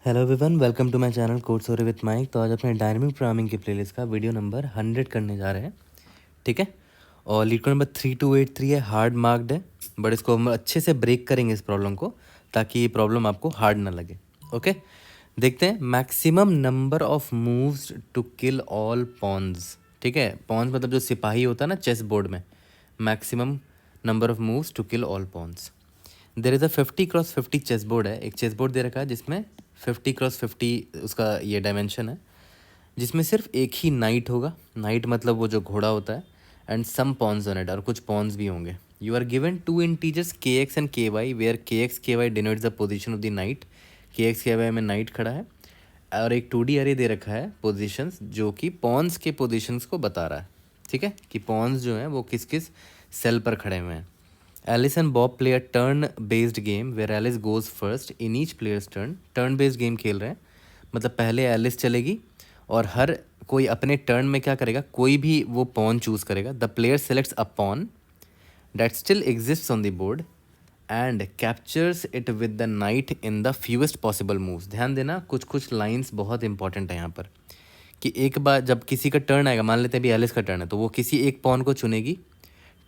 Hello everyone, welcome to my channel code story with Mike. तो आज अपने dynamic programming के प्लेलिस्ट का वीडियो नंबर 100 करने जा रहे हैं। ठीक है। और लीड कोड नंबर 3283 है, हार्ड मार्क्ड है, बट इसको हम अच्छे से ब्रेक करेंगे इस प्रॉब्लम को, ताकि ये प्रॉब्लम आपको हार्ड ना लगे। ओके, देखते हैं। Maximum number of moves to kill all pawns. ठीक है, पॉन्स मतलब जो सिपाही होता है ना चेस बोर्ड में, maximum number of moves to kill all pawns. There is a 50x50 chess board है। एक चेस बोर्ड दे रखा है जिसमें 50x50 उसका ये डायमेंशन है, जिसमें सिर्फ एक ही नाइट होगा। नाइट मतलब वो जो घोड़ा होता है, and some pawns on it, और कुछ पॉन्स भी होंगे। You are given two integers K X and K Y, where K X K Y denotes the position of the knight. K X K Y में knight खड़ा है, और एक 2D अरे दे रखा है पोजीशंस, जो कि पॉन्स के पोजीशंस को बता रहा है। ठीक है, कि पॉन्स जो हैं वो किस किस सेल पर खड़े हुए हैं। Alice and Bob play a turn-based game where Alice goes first in each player's turn. Turn-based game खेल रहे हैं, मतलब पहले एलिस चलेगी और हर कोई अपने टर्न में क्या करेगा, कोई भी वो पॉन चूज करेगा। The player selects a pawn that still exists on the board and captures it with the knight in the fewest possible moves. ध्यान देना, कुछ कुछ लाइंस बहुत इंपॉर्टेंट है यहाँ पर, कि एक बार जब किसी का टर्न आएगा, मान लेते हैं अभी एलिस का टर्न है, तो वो किसी एक पॉन को चुनेगी।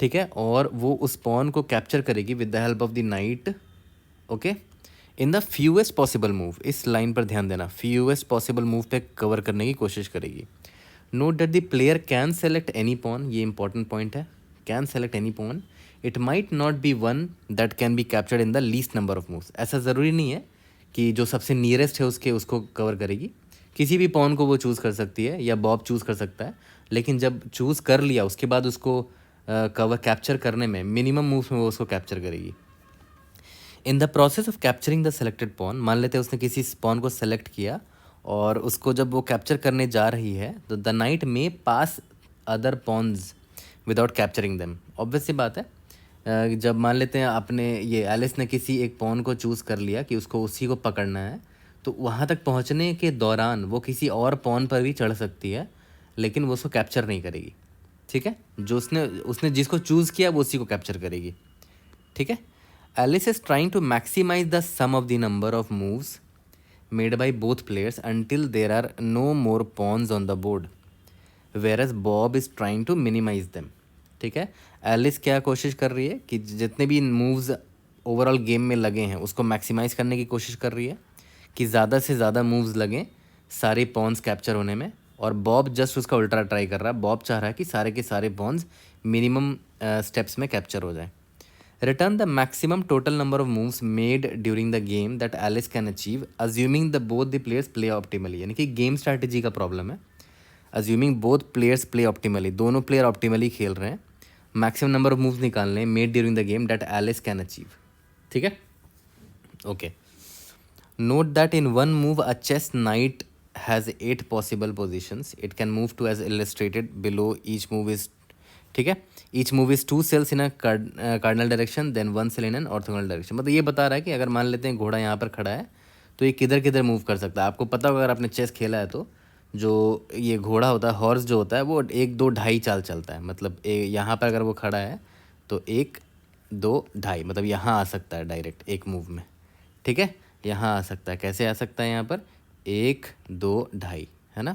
ठीक है, और वो उस पॉन को कैप्चर करेगी with the help of the knight. Okay, in the fewest possible move. इस लाइन पर ध्यान देना, फ्यूएस्ट पॉसिबल मूव पे कवर करने की कोशिश करेगी। Note that the player can select any pawn, ये इंपॉर्टेंट पॉइंट है, can select any pawn. It might not be one that can be captured in the least number of moves. ऐसा ज़रूरी नहीं है कि जो सबसे नियरेस्ट है उसको कवर करेगी। किसी भी पॉन को वो चूज़ कर सकती है, या बॉब चूज़ कर सकता है, लेकिन जब चूज़ कर लिया उसके बाद उसको कवर कैप्चर करने में मिनिमम मूव्स में वो उसको कैप्चर करेगी। In the process of capturing the selected pawn, मान लेते हैं उसने किसी पॉन को सेलेक्ट किया, और उसको जब वो कैप्चर करने जा रही है, तो द नाइट में pass other pawns without capturing them. Obvious सी बात है, जब मान लेते हैं आपने ये एलिस ने किसी एक पॉन को चूज़ कर लिया कि उसको उसी को पकड़ना है, तो वहाँ तक पहुँचने के दौरान वो किसी और पॉन पर भी चढ़ सकती है, लेकिन वो उसको कैप्चर नहीं करेगी। ठीक है, जो उसने उसने जिसको चूज़ किया वो उसी को कैप्चर करेगी। ठीक है, Alice is trying to maximize the sum of the number of moves made by both players until there are no more pawns on the board, whereas Bob is trying to minimize them. ठीक है, Alice क्या कोशिश कर रही है कि जितने भी मूव्स ओवरऑल गेम में लगे हैं उसको मैक्सिमाइज करने की कोशिश कर रही है, कि ज़्यादा से ज़्यादा मूव्स लगें सारे पॉन्स कैप्चर होने में। और बॉब जस्ट उसका उल्टा ट्राई कर रहा है, बॉब चाह रहा है कि सारे के सारे पॉन्स मिनिमम स्टेप्स में कैप्चर हो जाए। Return the maximum total number of moves made during the game that Alice can achieve assuming the both the players play optimally. यानी कि गेम स्ट्रैटेजी का प्रॉब्लम है। Assuming both players play optimally, दोनों player optimally खेल रहे हैं, maximum number of moves निकालने made during the game that Alice can achieve. ठीक है, okay. Note that in one move a chess knight has 8 possible positions. It can move to as illustrated below. Each move is, ठीक है, each move is 2 cells in a cardinal direction, then 1 cell in an orthogonal direction. मतलब ये बता रहा है कि अगर मान लेते हैं घोड़ा यहाँ पर खड़ा है, तो ये किधर किधर मूव कर सकता है। आपको पता होगा, अगर आपने चेस खेला है तो, जो ये घोड़ा होता है, हॉर्स जो होता है, वो 1 2 ढाई चाल चलता है। मतलब यहाँ पर अगर वो खड़ा है तो 1 2 ढाई, मतलब यहाँ आ सकता है डायरेक्ट एक मूव में। ठीक है, यहाँ आ सकता है। कैसे आ सकता है? यहाँ पर 1 2 ढाई, है ना।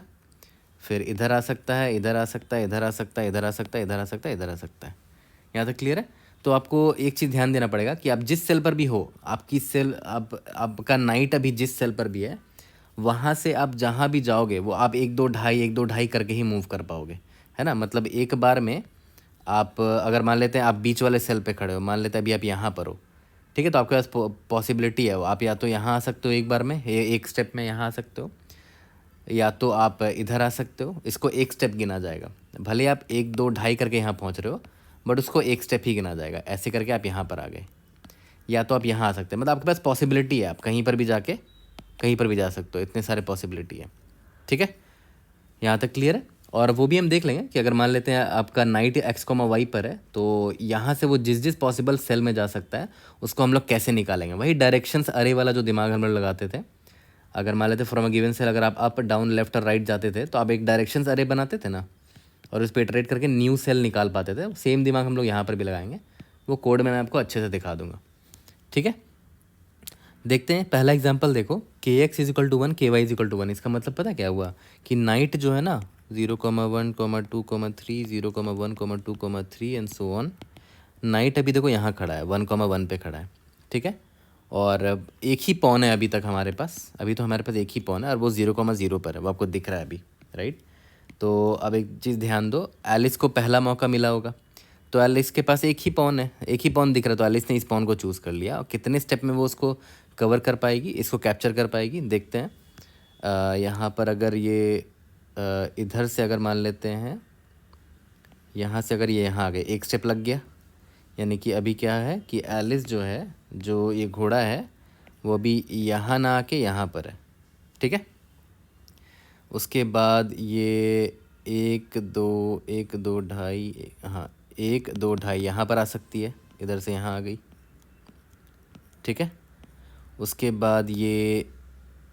फिर इधर आ सकता है, इधर आ सकता है, इधर आ सकता है, इधर आ सकता है, इधर आ सकता है, इधर आ सकता है। यहाँ तक क्लियर है? तो आपको एक चीज़ ध्यान देना पड़ेगा कि आप जिस सेल पर भी हो, आपकी सेल, आपका नाइट अभी जिस सेल पर भी है, वहाँ से आप जहाँ भी जाओगे वो आप 1 2 ढाई 1 2 ढाई करके ही मूव कर पाओगे, है ना। मतलब एक बार में आप, अगर मान लेते हैं आप बीच वाले सेल पे खड़े हो, मान लेते हैं अभी आप यहाँ पर हो, ठीक है, तो आपके पास पॉसिबिलिटी है, आप या तो यहाँ आ सकते हो एक बार में, एक स्टेप में यहाँ आ सकते हो, या तो आप इधर आ सकते हो। इसको एक स्टेप गिना जाएगा, भले आप 1 2 ढाई करके यहाँ पहुँच रहे हो, बट उसको एक स्टेप ही गिना जाएगा। ऐसे करके आप यहाँ पर आ गए, या तो आप यहाँ आ सकते हैं। मतलब आपके पास पॉसिबिलिटी है, आप कहीं पर भी जाके कहीं पर भी जा सकते हो, इतने सारे पॉसिबिलिटी है। ठीक है, यहाँ तक क्लियर है? और वो भी हम देख लेंगे कि अगर मान लेते हैं आपका नाइट x,y पर है, तो यहाँ से वो जिस जिस पॉसिबल सेल में जा सकता है उसको हम लोग कैसे निकालेंगे। वही डायरेक्शंस अरे वाला जो दिमाग हम लोग लगाते थे। अगर मान लेते फ्रॉम अ गिवन सेल, अगर आप अप डाउन लेफ्ट और राइट जाते थे, तो आप एक डायरेक्शंस अरे बनाते थे ना, और उस पर इटरेट करके न्यू सेल निकाल पाते थे। सेम दिमाग हम लोग यहाँ पर भी लगाएंगे, वो कोड में मैं आपको अच्छे से दिखा दूंगा। ठीक है, देखते हैं पहला एग्जांपल देखो, K X is equal to one, K Y is equal to one. इसका मतलब पता क्या हुआ कि नाइट जो है ना 0,1,2,3 0,1,2,3 एंड सो ऑन, नाइट अभी देखो यहाँ खड़ा है 1,1 पे खड़ा है, ठीक है। और अब एक ही पॉन है अभी तक हमारे पास, अभी तो हमारे पास एक ही पॉन है और वो 0,0 पर है, वो आपको दिख रहा है अभी, राइट। तो अब एक चीज़ ध्यान दो, एलिस को पहला मौका मिला होगा, तो एलिस के पास एक ही पॉन है, एक ही पॉन दिख रहा है, तो एलिस ने इस पॉन को चूज़ कर लिया। और कितने स्टेप में वो उसको कवर कर पाएगी, इसको कैप्चर कर पाएगी, देखते हैं। यहाँ पर अगर ये इधर से अगर मान लेते हैं, यहाँ से अगर ये यहाँ आ गए, एक स्टेप लग गया, यानी कि अभी क्या है कि एलिस जो है, जो ये घोड़ा है, वो अभी यहाँ ना आके यहाँ पर है, ठीक है। उसके बाद ये 1 2 1 2 2.5, हाँ 1 2 2.5 यहाँ पर आ सकती है, इधर से यहाँ आ गई, ठीक है। उसके बाद ये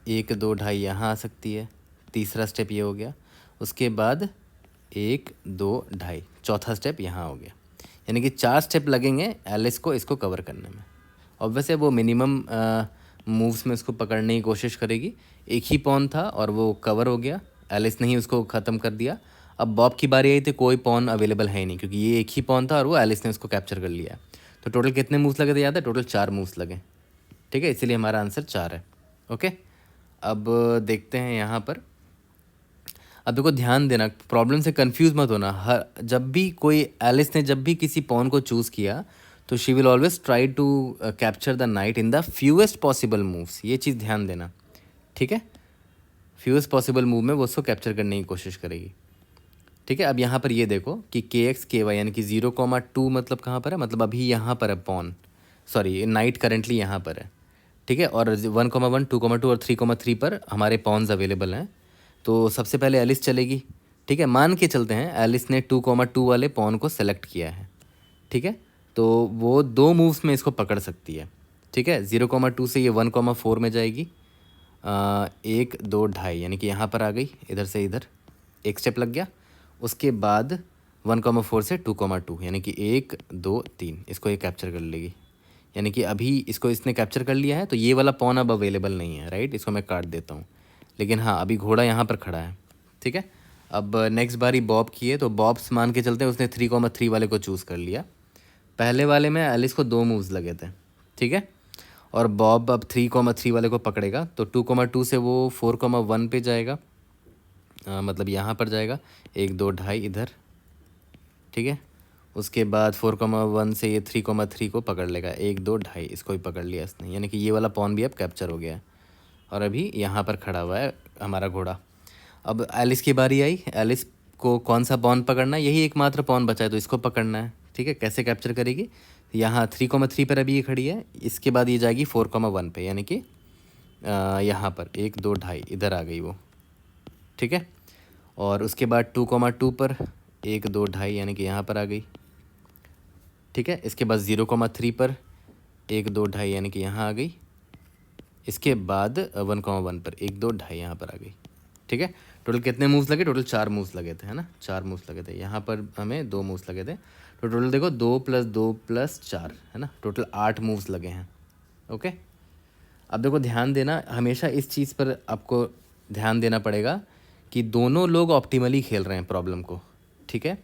1 2 2.5 यहाँ आ सकती है, तीसरा स्टेप ये हो गया। उसके बाद 1 2 2.5, चौथा स्टेप यहाँ हो गया, यानी कि 4 स्टेप लगेंगे एलिस को इसको कवर करने में। और वैसे वो मिनिमम मूव्स में उसको पकड़ने की कोशिश करेगी। एक ही पॉन था और वो कवर हो गया, एलिस ने ही उसको ख़त्म कर दिया। अब बॉब की बारी आई तो कोई पॉन अवेलेबल है ही नहीं, क्योंकि ये एक ही पॉन था और वो एलिस ने उसको कैप्चर कर लिया। तो टोटल कितने मूव्स लगे थे याद है? टोटल 4 मूव्स लगे, ठीक है, इसीलिए हमारा आंसर 4 है। ओके, अब देखते हैं यहाँ पर। अब देखो ध्यान देना, प्रॉब्लम से कंफ्यूज मत होना। हर जब भी कोई एलिस ने जब भी किसी पॉन को चूज़ किया तो she will always try to capture the knight in the fewest possible moves, ये चीज़ ध्यान देना, ठीक है। फ्यूएस्ट पॉसिबल मूव में वो उसको कैप्चर करने की कोशिश करेगी, ठीक है। अब यहाँ पर ये देखो कि के एक्स के वाई यानी कि 0,2 मतलब कहाँ पर है, मतलब अभी यहाँ पर है पॉन, सॉरी नाइट करेंटली यहाँ पर है, ठीक है। और 1,1 2,2 और 3,3 पर हमारे पॉन्स अवेलेबल हैं। तो सबसे पहले एलिस चलेगी, ठीक है। मान के चलते हैं एलिस ने 2,2 वाले पॉन को सेलेक्ट किया है, ठीक है। तो वो 2 मूव्स में इसको पकड़ सकती है, ठीक है। 0,2 से ये 1,4 में जाएगी, 1 2 2.5 यानी कि यहाँ पर आ गई, इधर से इधर एक स्टेप लग गया। उसके बाद 1,4 से 2,2 यानी कि 1 2 3 इसको ये कैप्चर कर लेगी, यानी कि अभी इसको इसने कैप्चर कर लिया है। तो ये वाला पॉन अब अवेलेबल नहीं है, राइट, इसको मैं काट देता हूँ। लेकिन हाँ अभी घोड़ा यहाँ पर खड़ा है, ठीक है। अब नेक्स्ट बारी बॉब की है, तो बॉब्स मान के चलते हैं उसने 3,3 वाले को चूज़ कर लिया। पहले वाले में एलिस को 2 मूव्स लगे थे, ठीक है। और बॉब अब 3,3 वाले को पकड़ेगा, तो 2,2 से वो 4,1 पे जाएगा, मतलब यहाँ पर जाएगा 1 2 2.5 इधर, ठीक है। उसके बाद 4,1 से ये 3,3 को पकड़ लेगा, 1 2 2.5 इसको भी पकड़ लिया इसने, यानी कि ये वाला पॉन भी अब कैप्चर हो गया है। और अभी यहाँ पर खड़ा हुआ है हमारा घोड़ा। अब एलिस की बारी आई, एलिस को कौन सा पॉन पकड़ना है, यही एकमात्र पॉन बचा है, तो इसको पकड़ना है, ठीक है। कैसे कैप्चर करेगी, यहाँ 3,3 पर अभी ये खड़ी है, इसके बाद ये जाएगी 4,1 पे, यानी कि यहाँ पर 1 2 2.5 इधर आ गई वो, ठीक है। और उसके बाद 2,2 पर 1 2 2.5 यानी कि यहाँ पर आ गई, ठीक है। इसके बाद 0,3 पर 1 2 2.5 यानी कि यहाँ आ गई। इसके बाद 1,1 पर 1 2 2.5 यहाँ पर आ गई, ठीक है। टोटल कितने मूव्स लगे? टोटल 4 मूव्स लगे थे, है ना, 4 मूव्स लगे थे। यहाँ पर हमें 2 मूव्स लगे थे, तो टोटल देखो 2 + 2 + 4 है ना, टोटल 8 मूव्स लगे हैं। ओके, अब देखो ध्यान देना, हमेशा इस चीज़ पर आपको ध्यान देना पड़ेगा कि दोनों लोग ऑप्टिमली खेल रहे हैं प्रॉब्लम को, ठीक है।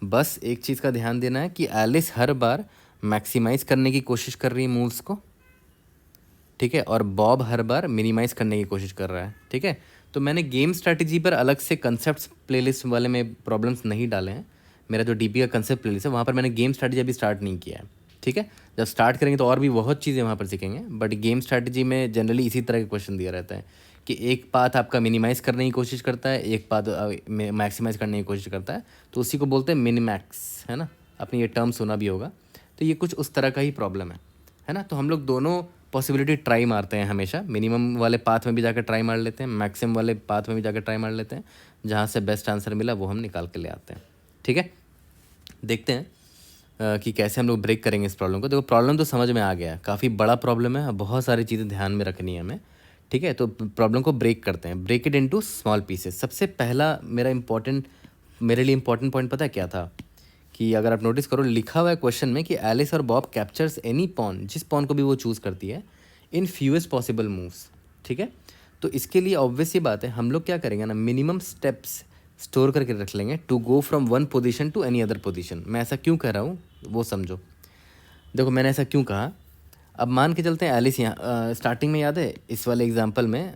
बस एक चीज़ का ध्यान देना है कि एलिस हर बार मैक्सिमाइज़ करने की कोशिश कर रही है मूव्स को, ठीक है। और बॉब हर बार मिनिमाइज़ करने की कोशिश कर रहा है, ठीक है। तो मैंने गेम स्ट्रैटेजी पर अलग से कंसेप्ट प्लेलिस्ट वाले में प्रॉब्लम्स नहीं डाले हैं। मेरा जो डीपी का कंसेप्ट प्लेलिस्ट है वहाँ पर मैंने गेम स्ट्रैटेजी अभी स्टार्ट नहीं किया है, ठीक है। जब स्टार्ट करेंगे तो और भी बहुत चीज़ें वहाँ पर सीखेंगे, बट गेम स्ट्रैटेजी में जनरली इसी तरह के क्वेश्चन दिया रहता है कि एक पाथ आपका मिनिमाइज़ करने की कोशिश करता है, एक पाथ मैक्सिमाइज़ करने की कोशिश करता है, तो उसी को बोलते हैं मिनिमैक्स, है ना। आपने ये टर्म सुना भी होगा। तो ये कुछ उस तरह का ही प्रॉब्लम है ना। तो हम लोग दोनों पॉसिबिलिटी ट्राई मारते हैं हमेशा, मिनिमम वाले पाथ में भी जाकर ट्राई मार लेते हैं, मैक्सिमम वाले पाथ में भी जाकर ट्राई मार लेते हैं, जहाँ से बेस्ट आंसर मिला वो हम निकाल के ले आते हैं, ठीक है। देखते हैं कि कैसे हम लोग ब्रेक करेंगे इस प्रॉब्लम को। देखो प्रॉब्लम तो समझ में आ गया, काफ़ी बड़ा प्रॉब्लम है, बहुत सारी चीज़ें ध्यान में रखनी है हमें, ठीक है। तो प्रॉब्लम को ब्रेक करते हैं, break it into small pieces. सबसे पहला मेरे लिए इंपॉर्टेंट पॉइंट पता है क्या था, कि अगर आप नोटिस करो लिखा हुआ है क्वेश्चन में कि एलिस और बॉब कैप्चर्स एनी पॉन, जिस पॉन को भी वो चूज़ करती है, इन फ्यूएस्ट पॉसिबल मूव्स, ठीक है। तो इसके लिए ऑब्वियस ये बात है, हम लोग क्या करेंगे ना, मिनिमम स्टेप्स स्टोर करके रख लेंगे to go from one position to any other position. मैं ऐसा क्यों कह रहा हूँ वो समझो। देखो मैंने ऐसा क्यों कहा, अब मान के चलते हैं एलिस यहाँ स्टार्टिंग में याद है इस वाले एग्जांपल में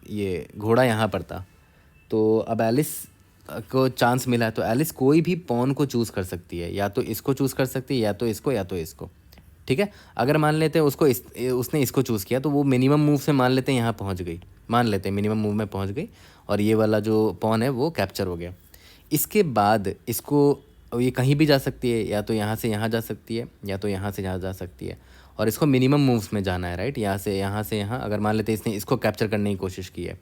ये घोड़ा यहाँ पर था, तो अब एलिस को चांस मिला है, तो एलिस कोई भी पॉन को चूज़ कर सकती है, या तो इसको चूज़ कर सकती है, या तो इसको, या तो इसको, ठीक है। अगर मान लेते हैं उसको उसने इसको चूज़ किया, तो वो मिनिमम मूव से मान लेते हैं यहाँ पहुँच गई, मान लेते हैं मिनिमम मूव में पहुँच गई, और ये वाला जो पॉन है वो कैप्चर हो गया। इसके बाद इसको ये कहीं भी जा सकती है, या तो यहाँ से यहाँ जा सकती है, या तो यहाँ से यहाँ जा सकती है, और इसको मिनिमम मूव्स में जाना है, राइट। यहाँ से यहाँ अगर मान लेते हैं इसने इसको कैप्चर करने की कोशिश की है,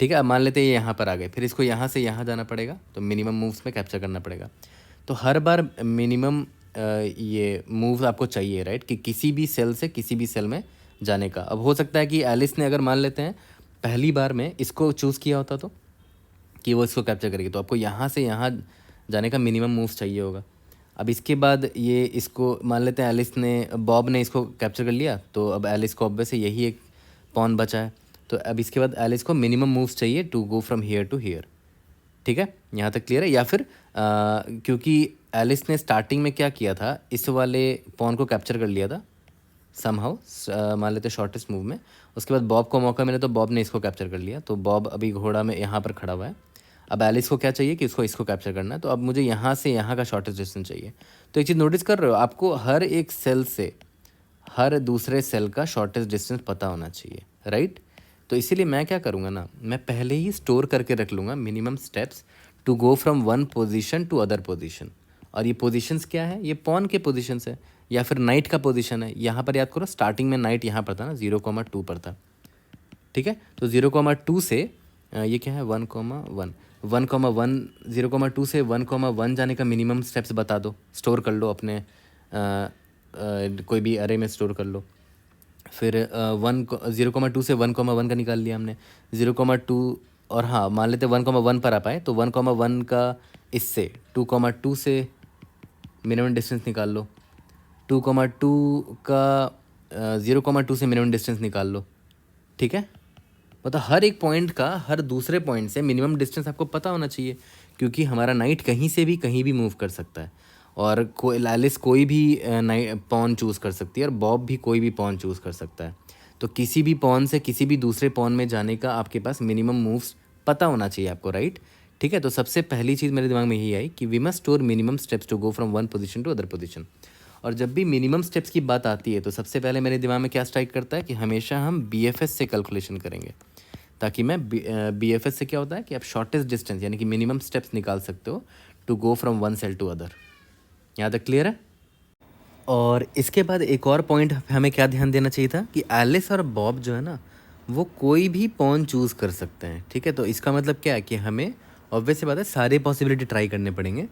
ठीक है। अब मान लेते हैं ये यहाँ पर आ गए, फिर इसको यहाँ से यहाँ जाना पड़ेगा, तो मिनिमम मूव्स में कैप्चर करना पड़ेगा। तो हर बार मिनिमम ये मूव आपको चाहिए, राइट, कि किसी भी सेल से किसी भी सेल में जाने का। अब हो सकता है कि एलिस ने अगर मान लेते हैं पहली बार में इसको चूज़ किया होता, तो कि वो इसको कैप्चर करेगी, तो आपको यहाँ से यहाँ जाने का मिनिमम मूव्स चाहिए होगा। अब इसके बाद ये इसको मान लेते हैं एलिस ने, बॉब ने इसको कैप्चर कर लिया, तो अब एलिस को ऑब्वियस यही एक पॉन बचा है, तो अब इसके बाद एलिस को मिनिमम मूव्स चाहिए to go from here to here, ठीक है। यहाँ तक क्लियर है। या फिर क्योंकि एलिस ने स्टार्टिंग में क्या किया था, इस वाले पॉन को कैप्चर कर लिया था समहाउ, मान लेते शॉर्टेस्ट मूव में, उसके बाद बॉब को मौका मिला तो बॉब ने इसको कैप्चर कर लिया, तो बॉब अभी घोड़ा में यहाँ पर खड़ा हुआ है। अब एलिस को क्या चाहिए कि उसको इसको कैप्चर करना है, तो अब मुझे यहाँ से यहाँ का शॉर्टेस्ट डिस्टेंस चाहिए। तो एक चीज़ नोटिस कर रहे हो, आपको हर एक सेल से हर दूसरे सेल का शॉर्टेस्ट डिस्टेंस पता होना चाहिए, राइट। तो इसीलिए मैं क्या करूँगा ना, मैं पहले ही स्टोर करके रख लूँगा minimum steps to go from one position to other position. और ये पोजीशंस क्या है, ये पॉन के पोजीशंस है, या फिर नाइट का पोजीशन है। यहाँ पर याद करो स्टार्टिंग में नाइट यहाँ पर था ना, 0,2 पर था, ठीक है। तो 0,2 से ये क्या है 1,1, 1,1, 0,2 से 1,1 जाने का मिनिमम स्टेप्स बता दो, स्टोर कर लो अपने कोई भी अरे में स्टोर कर लो। फिर 0,2 से 1,1 का निकाल लिया हमने, 0,2, और हाँ मान लेते 1,1 पर आ पाए, तो 1,1 का इससे 2,2 से मिनिमम डिस्टेंस निकाल लो, 2,2 का 0,2 से मिनिमम डिस्टेंस निकाल लो, ठीक है। मतलब हर एक पॉइंट का हर दूसरे पॉइंट से मिनिमम डिस्टेंस आपको पता होना चाहिए, क्योंकि हमारा नाइट कहीं भी मूव कर सकता है, और एलिस कोई भी पॉन चूज़ कर सकती है, और बॉब भी कोई भी पॉन चूज़ कर सकता है। तो किसी भी पॉन से किसी भी दूसरे पॉन में जाने का आपके पास मिनिमम मूव्स पता होना चाहिए आपको, राइट, ठीक है। तो सबसे पहली चीज़ मेरे दिमाग में यही आई कि we must store minimum steps to go from one position to other position. और जब भी मिनिमम स्टेप्स की बात आती है, तो सबसे पहले मेरे दिमाग में क्या स्ट्राइक करता है कि हमेशा हम BFS से कैलकुलेशन करेंगे, ताकि मैं BFS से क्या होता है कि आप शॉर्टेस्ट डिस्टेंस यानी कि मिनिमम स्टेप्स निकाल सकते हो to go from one cell to other. यहाँ तक क्लियर है। और इसके बाद एक और पॉइंट हमें क्या ध्यान देना चाहिए था कि एलिस और बॉब जो है ना, वो कोई भी पॉन चूज़ कर सकते हैं, ठीक है। तो इसका मतलब क्या है कि हमें ऑब्वियस सी बात है सारे पॉसिबिलिटी ट्राई करने पड़ेंगे,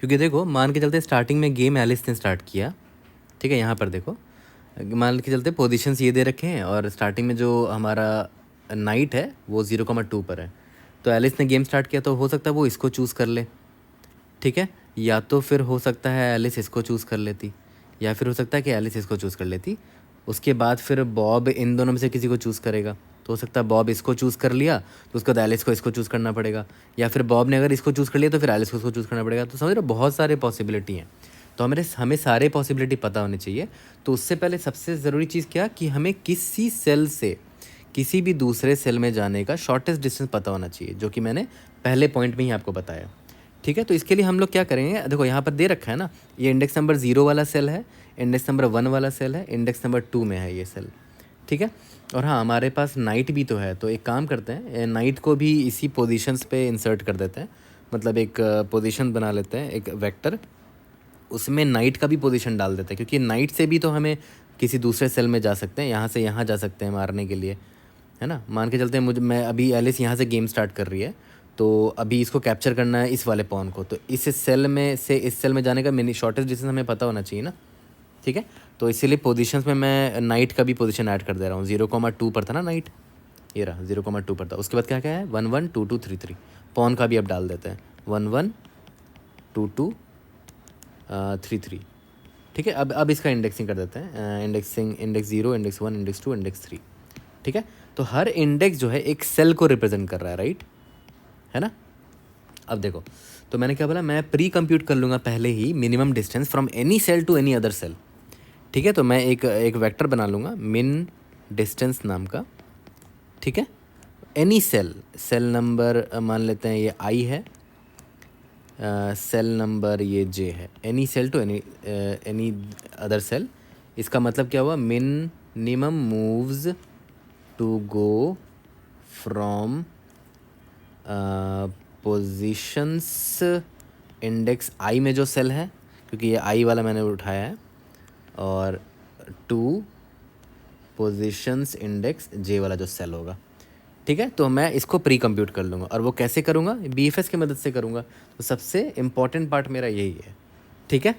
क्योंकि देखो मान के चलते स्टार्टिंग में गेम एलिस ने स्टार्ट किया, ठीक है। यहाँ पर देखो मान के चलते पोजीशंस ये दे रखे हैं, और स्टार्टिंग में जो हमारा नाइट है वो 0,2 पर है, तो एलिस ने गेम स्टार्ट किया, तो हो सकता है वो इसको चूज़ कर ले, ठीक है। या तो फिर हो सकता है एलिस इसको चूज़ कर लेती, या फिर हो सकता है कि एलिस इसको चूज़ कर लेती। उसके बाद फिर बॉब इन दोनों में से किसी को चूज़ करेगा, तो हो सकता है बॉब इसको चूज़ कर लिया, तो उसके बाद एलिस को इसको चूज़ करना पड़ेगा, या फिर बॉब ने अगर इसको चूज़ कर लिया तो फिर एलिस को इसको चूज़ करना पड़ेगा। तो समझ रहे हो बहुत सारे पॉसिबिलिटी हैं, तो हमें सारे पॉसिबिलिटी पता होने चाहिए। तो उससे पहले सबसे ज़रूरी चीज़ क्या कि हमें किसी सेल से किसी भी दूसरे सेल में जाने का शॉर्टेस्ट डिस्टेंस पता होना चाहिए, जो कि मैंने पहले पॉइंट में ही आपको बताया, ठीक है। तो इसके लिए हम लोग क्या करेंगे, देखो यहाँ पर दे रखा है ना, ये इंडेक्स नंबर 0 वाला सेल है, इंडेक्स नंबर 1 वाला सेल है, इंडेक्स नंबर 2 में है ये सेल, ठीक है। और हाँ हमारे पास नाइट भी तो है, तो एक काम करते हैं नाइट को भी इसी पोजीशंस पे इंसर्ट कर देते हैं, मतलब एक पोजीशन बना लेते हैं एक वेक्टर, उसमें नाइट का भी पोजीशन डाल देते हैं, क्योंकि नाइट से भी तो हमें किसी दूसरे सेल में जा सकते हैं, यहाँ से यहाँ जा सकते हैं मारने के लिए, है ना। मान के चलते हैं मैं अभी एलिस यहाँ से गेम स्टार्ट कर रही है, तो अभी इसको कैप्चर करना है इस वाले पॉन को, तो इस सेल में से इस सेल में जाने का शॉर्टेस्ट डिस्टेंस हमें पता होना चाहिए ना, ठीक है। तो इसीलिए पोजीशंस में मैं नाइट का भी पोजीशन ऐड कर दे रहा हूँ। 0,2 पर था ना नाइट, ये रहा 0,2 पर था। उसके बाद क्या क्या है 1 1 2 2 3 3, पॉन का भी अब डाल देते हैं 1 1 2 2 3 3, ठीक है। अब इसका इंडेक्सिंग कर देते हैं, indexing index 0, index 1, index 2, index 3। ठीक है, तो हर इंडेक्स जो है एक सेल को रिप्रेजेंट कर रहा है, राइट, है ना। अब देखो, तो मैंने क्या बोला, मैं प्री कंप्यूट कर लूँगा पहले ही minimum distance from any cell to any other cell. ठीक है, तो मैं एक वेक्टर बना लूँगा मिन डिस्टेंस नाम का। ठीक है, एनी सेल नंबर मान लेते हैं ये आई है, सेल नंबर ये जे है, any cell to any other cell. इसका मतलब क्या हुआ, minimum moves to go from positions index I में जो सेल है, क्योंकि ये आई वाला मैंने उठाया है, और टू पोजीशंस इंडेक्स जे वाला जो सेल होगा। ठीक है, तो मैं इसको प्री कंप्यूट कर लूँगा, और वो कैसे करूँगा, बीएफएस की मदद से करूँगा। तो सबसे इम्पॉर्टेंट पार्ट मेरा यही है। ठीक है,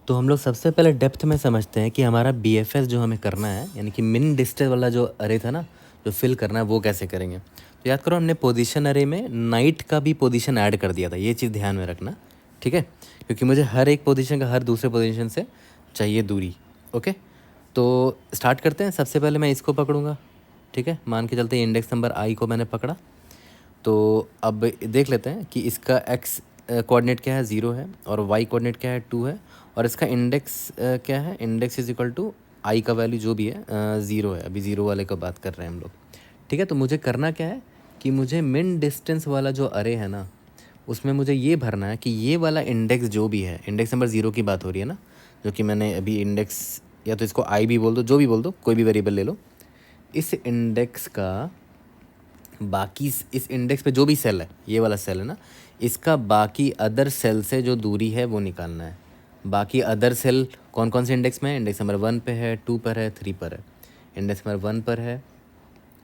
तो हम लोग सबसे पहले डेप्थ में समझते हैं कि हमारा बीएफएस जो हमें करना है, यानी कि मिन डिस्टेंस वाला जो अरे था ना, जो फिल करना है, वो कैसे करेंगे। तो याद करो, हमने पोजीशन अरे में नाइट का भी पोजीशन ऐड कर दिया था, ये चीज़ ध्यान में रखना। ठीक है, क्योंकि मुझे हर एक पोजीशन का हर दूसरे पोजीशन से चाहिए दूरी। ओके, तो स्टार्ट करते हैं। सबसे पहले मैं इसको पकड़ूंगा। ठीक है, मान के चलते हैं इंडेक्स नंबर आई को मैंने पकड़ा। तो अब देख लेते हैं कि इसका एक्स कोऑर्डिनेट क्या है, 0 है, और वाई कोऑर्डिनेट क्या है, 2 है, और इसका इंडेक्स क्या है, इंडेक्स इज इक्वल टू आई का वैल्यू जो भी है 0 है। अभी 0 वाले का बात कर रहे हैं हम लोग। ठीक है, तो मुझे करना क्या है कि मुझे मिन डिस्टेंस वाला जो अरे है ना, उसमें मुझे ये भरना है कि ये वाला इंडेक्स जो भी है, इंडेक्स नंबर 0 की बात हो रही है ना, जो कि मैंने अभी इंडेक्स, या तो इसको आई भी बोल दो, जो भी बोल दो, कोई भी वेरिएबल ले लो, इस इंडेक्स का बाकी, इस इंडेक्स पे जो भी सेल है, ये वाला सेल है ना, इसका बाकी अदर सेल से जो दूरी है वो निकालना है। बाकी अदर सेल कौन कौन से इंडेक्स में है, इंडेक्स नंबर 1 पे है, 2 पर है, 3 पर है, इंडेक्स नंबर 1 पर है।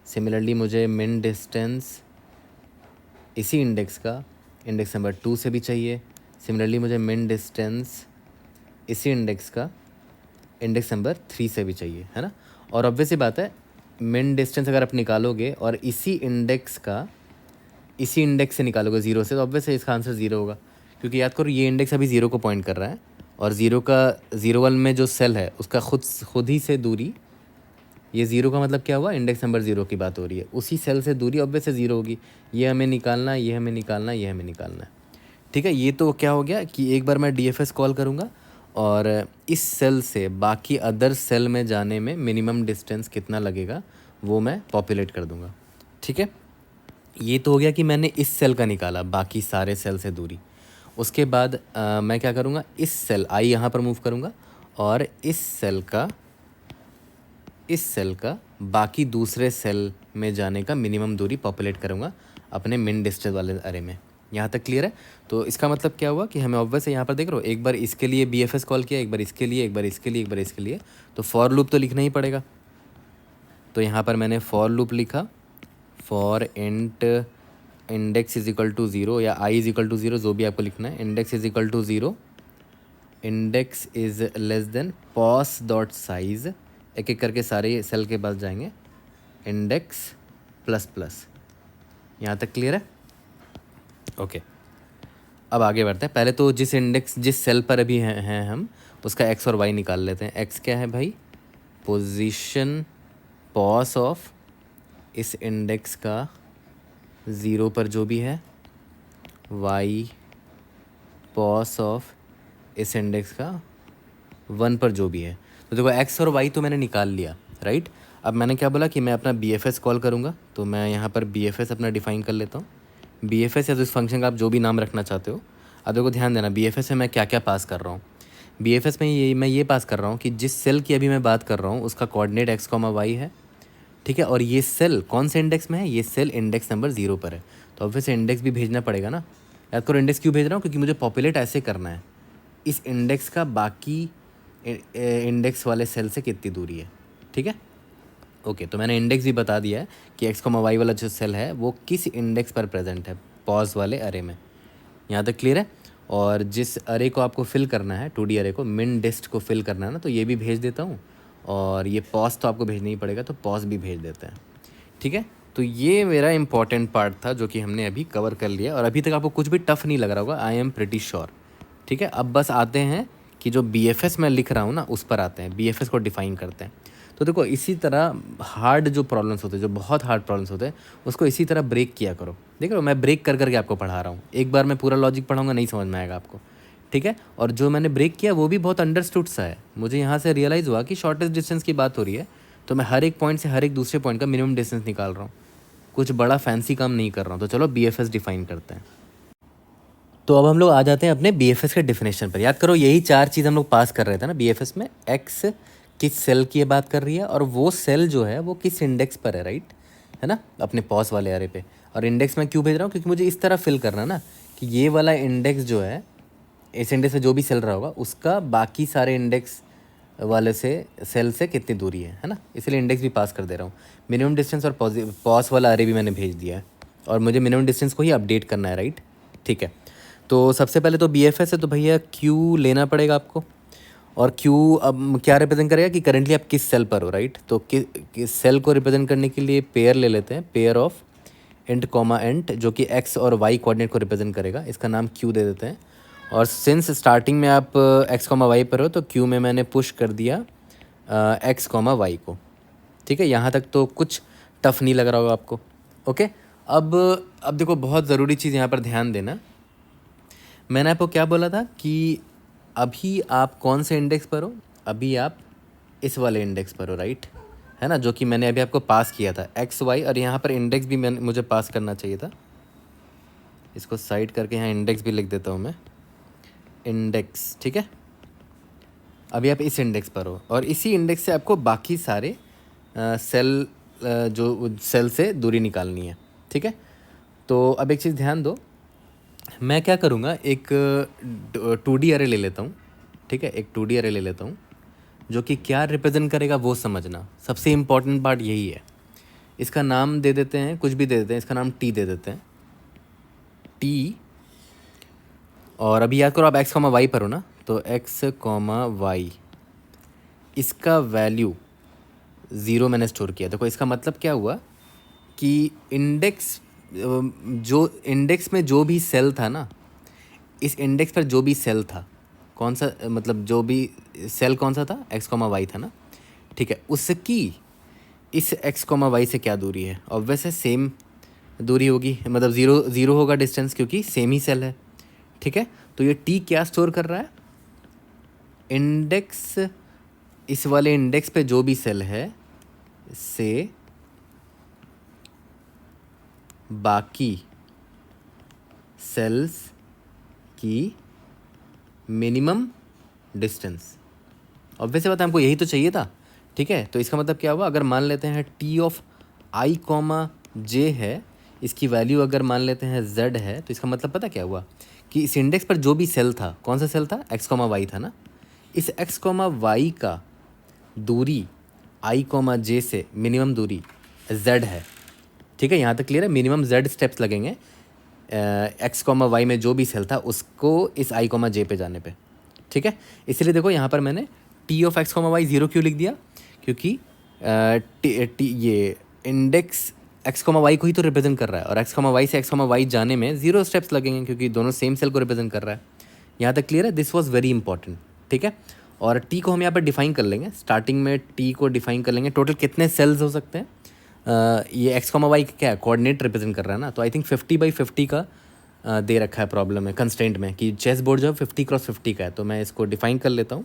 सिमिलरली मुझे मिन डिस्टेंस इसी इंडेक्स का इंडेक्स नंबर 2 से भी चाहिए। सिमिलरली मुझे मिन डिस्टेंस इसी इंडेक्स का इंडेक्स नंबर 3 से भी चाहिए, है ना। और ऑब्वियस सी बात है, मिन डिस्टेंस अगर आप निकालोगे और इसी इंडेक्स से निकालोगे 0 से, तो ऑब्वियस है इसका आंसर 0 होगा, क्योंकि याद करो ये इंडेक्स अभी 0 को पॉइंट कर रहा है, और 0 में जो सेल है उसका खुद ही से दूरी, ये 0 का मतलब क्या हुआ, इंडेक्स नंबर 0 की बात हो रही है, उसी सेल से दूरी ऑब्वियस से 0 होगी। ये हमें निकालना है, ये हमें निकालना है, ये हमें निकालना है। ठीक है, ये तो क्या हो गया कि एक बार मैं डीएफएस कॉल करूँगा, और इस सेल से बाकी अदर सेल में जाने में मिनिमम डिस्टेंस कितना लगेगा वो मैं पॉपुलेट कर दूंगा। ठीक है, ये तो हो गया कि मैंने इस सेल का निकाला बाकी सारे सेल से दूरी। उसके बाद मैं क्या करूँगा, इस सेल आई यहाँ पर मूव करूँगा, और इस सेल का बाकी दूसरे सेल में जाने का मिनिमम दूरी पॉपुलेट करूँगा अपने मिन डिस्टेंस वाले अरे में। यहाँ तक क्लियर है। तो इसका मतलब क्या हुआ कि हमें ऑब्वियस यहाँ पर देख रहे हो, एक बार इसके लिए बीएफएस कॉल किया, एक बार इसके लिए, एक बार इसके लिए, एक बार इसके लिए, तो फॉर लूप तो लिखना ही पड़ेगा। तो यहाँ पर मैंने फॉर लूप लिखा, for int index is equal to 0 या आई इज इक्वल टू 0, जो भी आपको लिखना है, index is equal to 0, index is less than pos dot size, एक एक करके सारे सेल के पास जाएंगे, इंडेक्स प्लस प्लस। यहाँ तक क्लियर है। ओके, अब आगे बढ़ते हैं। पहले तो जिस सेल पर अभी हैं हम, उसका एक्स और वाई निकाल लेते हैं। एक्स क्या है भाई, पोजीशन पॉस ऑफ इस इंडेक्स का 0 पर जो भी है, वाई पॉस ऑफ इस इंडेक्स का 1 पर जो भी है। तो देखो एक्स और वाई तो मैंने निकाल लिया, राइट। अब मैंने क्या बोला कि मैं अपना बीएफएस कॉल करूँगा, तो मैं यहाँ पर बीएफएस अपना डिफाइन कर लेता हूँ। बीएफएस या तो इस फंक्शन का आप जो भी नाम रखना चाहते हो। अब देखो ध्यान देना, बीएफएस में मैं क्या क्या पास कर रहा हूँ। बीएफएस में मैं ये पास कर रहा हूँ कि जिस सेल की अभी मैं बात कर रहा हूँ उसका कोऑर्डिनेट एक्स कॉमा वाई है। ठीक है, और ये सेल कौन से इंडेक्स में है, ये सेल इंडेक्स नंबर 0 पर है, तो ऑब्वियसली इंडेक्स भी भेजना पड़ेगा ना। याद करो इंडेक्स क्यों भेज रहा हूँ, क्योंकि मुझे पॉपुलेट ऐसे करना है, इस इंडेक्स का बाकी इंडेक्स वाले सेल से कितनी दूरी है। ठीक है, ओके, तो मैंने इंडेक्स भी बता दिया है कि एक्स कॉमा वाई वाला जो सेल है वो किस इंडेक्स पर प्रेजेंट है, पॉज वाले अरे में। यहाँ तक क्लियर है। और जिस अरे को आपको फिल करना है, 2D अरे को, मिन डिस्ट को फिल करना है ना, तो ये भी भेज देता हूँ, और ये पॉज तो आपको भेजना ही पड़ेगा, तो पॉज भी भेज देते हैं। ठीक है, तो ये मेरा इंपॉर्टेंट पार्ट था जो कि हमने अभी कवर कर लिया, और अभी तक आपको कुछ भी टफ नहीं लग रहा होगा, आई एम प्रिटी श्योर। ठीक है, अब बस आते हैं कि जो BFS मैं लिख रहा हूँ ना उस पर आते हैं, BFS को डिफ़ाइन करते हैं। तो देखो इसी तरह हार्ड जो प्रॉब्लम्स होते हैं, जो बहुत हार्ड प्रॉब्लम्स होते हैं, उसको इसी तरह ब्रेक किया करो। देख रहे हो मैं ब्रेक कर करके आपको पढ़ा रहा हूँ, एक बार मैं पूरा लॉजिक पढ़ाऊँगा नहीं समझ में आएगा आपको, ठीक है। और जो मैंने ब्रेक किया वो भी बहुत अंडरस्टूड सा है। मुझे यहाँ से रियलाइज़ हुआ कि शॉर्टेस्ट डिस्टेंस की बात हो रही है, तो मैं हर एक पॉइंट से हर एक दूसरे पॉइंट का मिनिमम डिस्टेंस निकाल रहा हूँ, कुछ बड़ा फैंसी काम नहीं कर रहा हूँ। तो चलो BFS डिफ़ाइन करते हैं। तो अब हम लोग आ जाते हैं अपने BFS के डिफिनेशन पर। याद करो यही 4 चीज़ हम लोग पास कर रहे थे ना BFS में। एक्स किस सेल की बात कर रही है और वो सेल जो है वो किस इंडेक्स पर है, राइट, है ना, अपने पॉज वाले एरे पे। और इंडेक्स मैं क्यों भेज रहा हूँ, क्योंकि मुझे इस तरह फिल करना ना कि ये वाला इंडेक्स जो है, इस इंडेक्स से जो भी सेल रहा होगा उसका बाकी सारे इंडेक्स वाले से सेल से कितनी दूरी है ना, इसलिए इंडेक्स भी पास कर दे रहा हूँ। मिनिमम डिस्टेंस और पॉज वाला अरे भी मैंने भेज दिया है, और मुझे मिनिमम डिस्टेंस को ही अपडेट करना है, राइट, ठीक है। तो सबसे पहले तो BFS है, तो भैया Q लेना पड़ेगा आपको। और Q अब क्या रिप्रेजेंट करेगा कि करेंटली आप किस सेल पर हो, राइट। तो किस सेल को रिप्रेजेंट करने के लिए पेयर ले लेते हैं, pair of int comma int, जो कि X और Y कोऑर्डिनेट को रिप्रेजेंट करेगा, इसका नाम Q दे देते हैं। और सिंस स्टार्टिंग में आप X कॉमा वाई पर हो तो Q में मैंने पुश कर दिया X कॉमा वाई को, ठीक है। यहाँ तक तो कुछ टफ नहीं लग रहा होगा आपको, ओके। अब देखो बहुत ज़रूरी चीज़ यहाँ पर ध्यान देना। मैंने आपको क्या बोला था कि अभी आप कौन से इंडेक्स पर हो, अभी आप इस वाले इंडेक्स पर हो, राइट, है ना, जो कि मैंने अभी आपको पास किया था XY। और यहाँ पर इंडेक्स भी मुझे पास करना चाहिए था, इसको साइड करके यहाँ इंडेक्स भी लिख देता हूँ मैं, इंडेक्स, ठीक है। अभी आप इस इंडेक्स पर हो और इसी इंडेक्स से आपको बाकी सारे सेल जो सेल से दूरी निकालनी है, ठीक है। तो अब एक चीज़ ध्यान दो, मैं क्या करूँगा, एक 2D अरे ले लेता हूँ, ठीक है, एक 2D अरे ले लेता हूँ जो कि क्या रिप्रेजेंट करेगा वो समझना, सबसे इम्पॉर्टेंट पार्ट यही है। इसका नाम दे देते हैं, कुछ भी दे देते हैं, इसका नाम T दे देते हैं, T। और अभी याद करो आप X कॉमा वाई पर हो ना, तो X कॉमा वाई, इसका वैल्यू 0 मैंने स्टोर किया। देखो इसका मतलब क्या हुआ कि इंडेक्स जो इंडेक्स में जो भी सेल था ना, इस इंडेक्स पर जो भी सेल था, कौन सा, मतलब जो भी सेल कौन सा था, X कॉमा वाई था ना, ठीक है, उसकी इस X कॉमा वाई से क्या दूरी है, ऑब्वियस है सेम दूरी होगी, मतलब 0 होगा डिस्टेंस, क्योंकि सेम ही सेल है, ठीक है। तो ये T क्या स्टोर कर रहा है, इंडेक्स, इस वाले इंडेक्स पे जो भी सेल है से बाकी सेल्स की मिनिमम डिस्टेंस। ऑब्वियसली बात है, हमको यही तो चाहिए था, ठीक है। तो इसका मतलब क्या हुआ, अगर मान लेते हैं T of I comma J है, इसकी वैल्यू अगर मान लेते हैं Z है, तो इसका मतलब पता क्या हुआ कि इस इंडेक्स पर जो भी सेल था, कौन सा सेल था, X कॉमा वाई था ना, इस X कॉमा वाई का दूरी I कॉमा J से मिनिमम दूरी Z है, ठीक है। यहाँ तक क्लियर है, मिनिमम Z स्टेप्स लगेंगे X कॉमा वाई में जो भी सेल था उसको इस I कॉमा J पे जाने पे, ठीक है। इसलिए देखो यहाँ पर मैंने T of X comma Y 0 क्यों लिख दिया, क्योंकि ये इंडेक्स X कॉमा वाई को ही तो रिप्रेजेंट कर रहा है, और X कॉमा वाई से X कॉमा वाई जाने में 0 स्टेप्स लगेंगे, क्योंकि दोनों सेम सेल को रिप्रेजेंट कर रहा है। यहाँ तक क्लियर है, दिस वॉज वेरी इंपॉर्टेंट, ठीक है। और T को हम यहाँ पर डिफाइन कर लेंगे, स्टार्टिंग में T को डिफाइन कर लेंगे, टोटल कितने सेल्स हो सकते हैं, ये X कॉमा वाई क्या है, कोऑर्डिनेट रिप्रेजेंट कर रहा है ना, तो आई थिंक 50/50 का दे रखा है प्रॉब्लम में, कंस्ट्रेंट में, कि चेस बोर्ड जो है 50x50 का है। तो मैं इसको डिफाइन कर लेता हूँ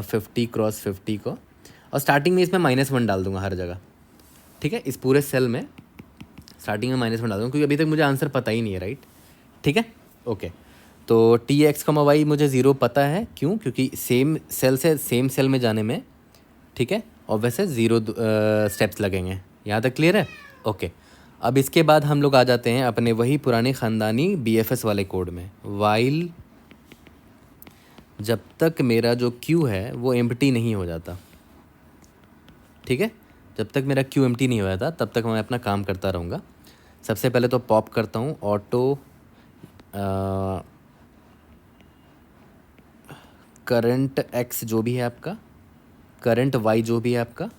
50x50 को, और स्टार्टिंग में इसमें -1 डाल दूंगा हर जगह, ठीक है। इस पूरे सेल में स्टार्टिंग में -1 डाल दूँगा, क्योंकि अभी तक मुझे आंसर पता ही नहीं है, राइट, ठीक है, ओके। तो T X कॉमा वाई मुझे 0 पता है, क्यों, क्योंकि सेम सेल से सेम सेल में जाने में, ठीक है, और वैसे 0 स्टेप्स लगेंगे। यहाँ तक क्लियर है, ओके। अब इसके बाद हम लोग आ जाते हैं अपने वही पुराने ख़ानदानी BFS वाले कोड में, वाइल जब तक मेरा जो Q है वो एम्प्टी नहीं हो जाता, ठीक है, जब तक मेरा Q एम्प्टी नहीं हो जाता तब तक मैं अपना काम करता रहूँगा। सबसे पहले तो पॉप करता हूँ ऑटो करंट X जो भी है आपका, करंट Y जो भी है आपका,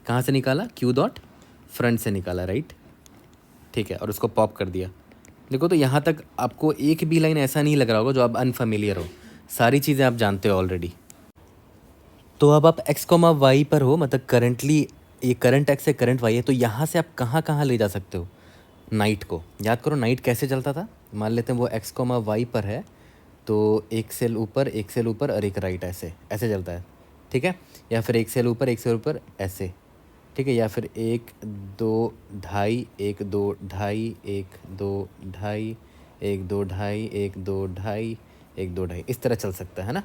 कहाँ से निकाला, Q डॉट फ्रंट से निकाला, राइट, ठीक है, और उसको पॉप कर दिया। देखो तो यहाँ तक आपको एक भी लाइन ऐसा नहीं लग रहा होगा जो आप अनफेमिलियर हो, सारी चीज़ें आप जानते हो ऑलरेडी। तो अब आप एक्स कॉमा वाई पर हो, मतलब करंटली ये करंट एक्स है, करंट वाई है, तो यहाँ से आप कहाँ कहाँ ले जा सकते हो नाइट को। याद करो नाइट कैसे चलता था। मान लेते हैं वो एक्स कॉमा वाई पर है, तो एक सेल ऊपर, एक सेल ऊपर और एक राइट, ऐसे ऐसे चलता है, ठीक है। या फिर एक सेल ऊपर, एक सेल ऊपर, ऐसे, ठीक है। या फिर 1 2 ढाई, 1 2 ढाई, 1 2 ढाई, 1 2 ढाई, 1 2 ढाई, 1 2 ढाई, इस तरह चल सकता है ना।